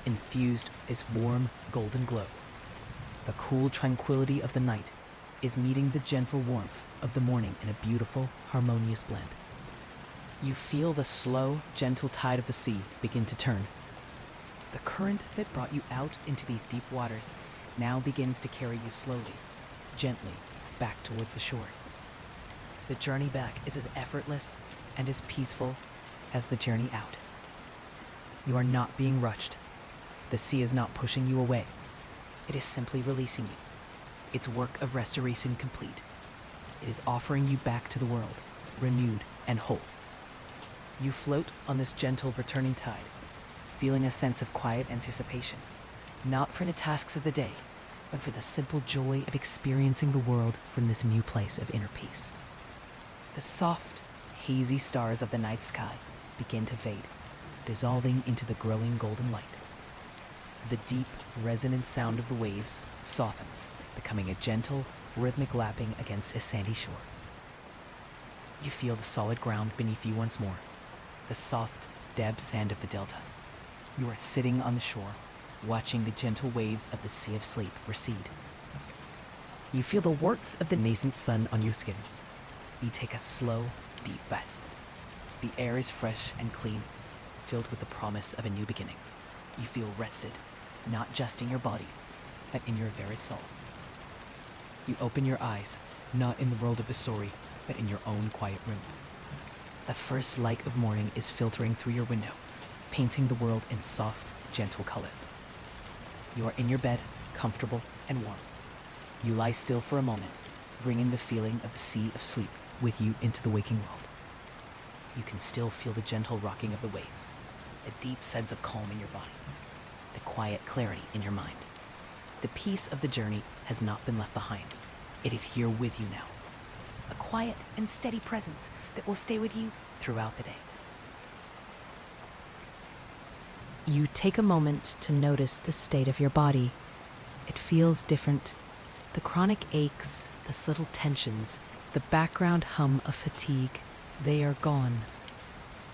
Speaker 1: infused with its warm, golden glow. The cool tranquility of the night is meeting the gentle warmth of the morning in a beautiful, harmonious blend. You feel the slow, gentle tide of the sea begin to turn. The current that brought you out into these deep waters now begins to carry you slowly, gently, back towards the shore. The journey back is as effortless and as peaceful as the journey out. You are not being rushed. The sea is not pushing you away. It is simply releasing you. Its work of restoration complete. It is offering you back to the world, renewed and whole. You float on this gentle returning tide, feeling a sense of quiet anticipation, not for the tasks of the day, but for the simple joy of experiencing the world from this new place of inner peace. The soft, hazy stars of the night sky begin to fade, dissolving into the growing golden light. The deep, resonant sound of the waves softens, becoming a gentle, rhythmic lapping against a sandy shore. You feel the solid ground beneath you once more, the soft, damp sand of the delta. You are sitting on the shore, watching the gentle waves of the sea of sleep recede. You feel the warmth of the nascent sun on your skin. You take a slow, deep breath. The air is fresh and clean, filled with the promise of a new beginning. You feel rested, not just in your body, but in your very soul. You open your eyes, not in the world of the story, but in your own quiet room. The first light of morning is filtering through your window, painting the world in soft, gentle colors. You are in your bed, comfortable and warm. You lie still for a moment, bringing the feeling of the sea of sleep with you into the waking world. You can still feel the gentle rocking of the waves, a deep sense of calm in your body, the quiet clarity in your mind. The peace of the journey has not been left behind. It is here with you now. A quiet and steady presence that will stay with you throughout the day. You take a moment to notice the state of your body. It feels different. The chronic aches, the subtle tensions, the background hum of fatigue, They are gone.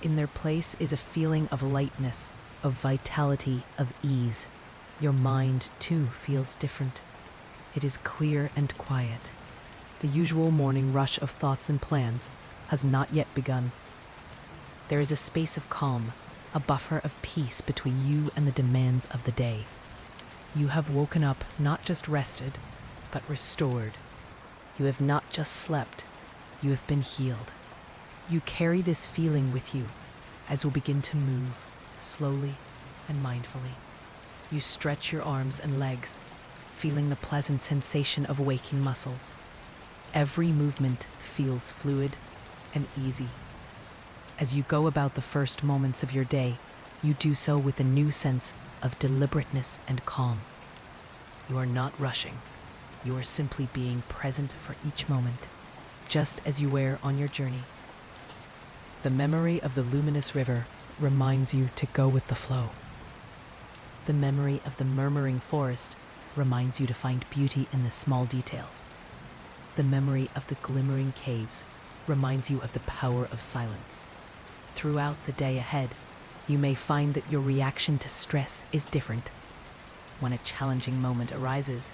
Speaker 1: In their place is a feeling of lightness, of vitality, of ease. Your mind, too, feels different. It is clear and quiet. The usual morning rush of thoughts and plans has not yet begun. There is a space of calm, a buffer of peace between you and the demands of the day. You have woken up not just rested, but restored. You have not just slept, you have been healed. You carry this feeling with you as you begin to move slowly and mindfully. You stretch your arms and legs, feeling the pleasant sensation of waking muscles. Every movement feels fluid and easy. As you go about the first moments of your day, you do so with a new sense of deliberateness and calm. You are not rushing. You are simply being present for each moment, just as you were on your journey. The memory of the luminous river reminds you to go with the flow. The memory of the murmuring forest reminds you to find beauty in the small details. The memory of the glimmering caves reminds you of the power of silence. Throughout the day ahead, you may find that your reaction to stress is different. When a challenging moment arises,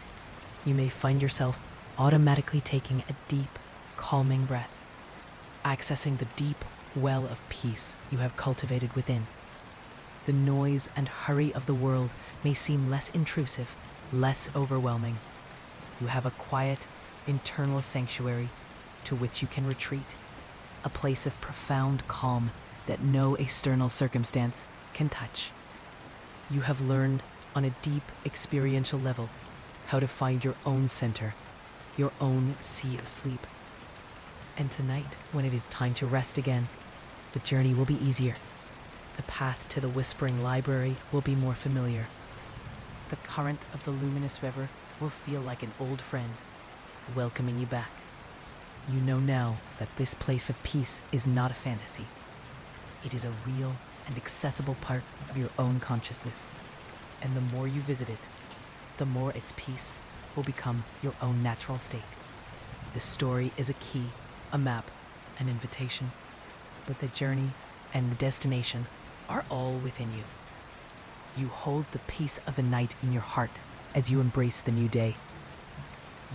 Speaker 1: you may find yourself automatically taking a deep, calming breath, accessing the deep well of peace you have cultivated within. The noise and hurry of the world may seem less intrusive, less overwhelming. You have a quiet, internal sanctuary to which you can retreat, a place of profound calm that no external circumstance can touch. You have learned on a deep experiential level how to find your own center, your own sea of sleep. And tonight, when it is time to rest again, the journey will be easier. The path to the whispering library will be more familiar. The current of the luminous river will feel like an old friend, welcoming you back. You know now that this place of peace is not a fantasy. It is a real and accessible part of your own consciousness. And the more you visit it, the more its peace will become your own natural state. The story is a key, a map, an invitation, but the journey and the destination are all within you. You hold the peace of the night in your heart as you embrace the new day.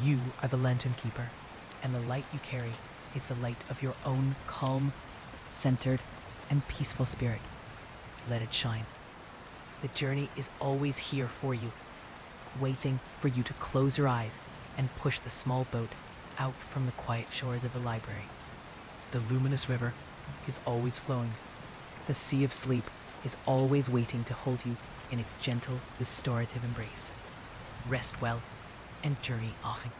Speaker 1: You are the lantern keeper, and the light you carry is the light of your own calm, centered, and peaceful spirit. Let it shine. The journey is always here for you, waiting for you to close your eyes and push the small boat out from the quiet shores of the library. The luminous river is always flowing. The sea of sleep is always waiting to hold you in its gentle, restorative embrace. Rest well and journey often.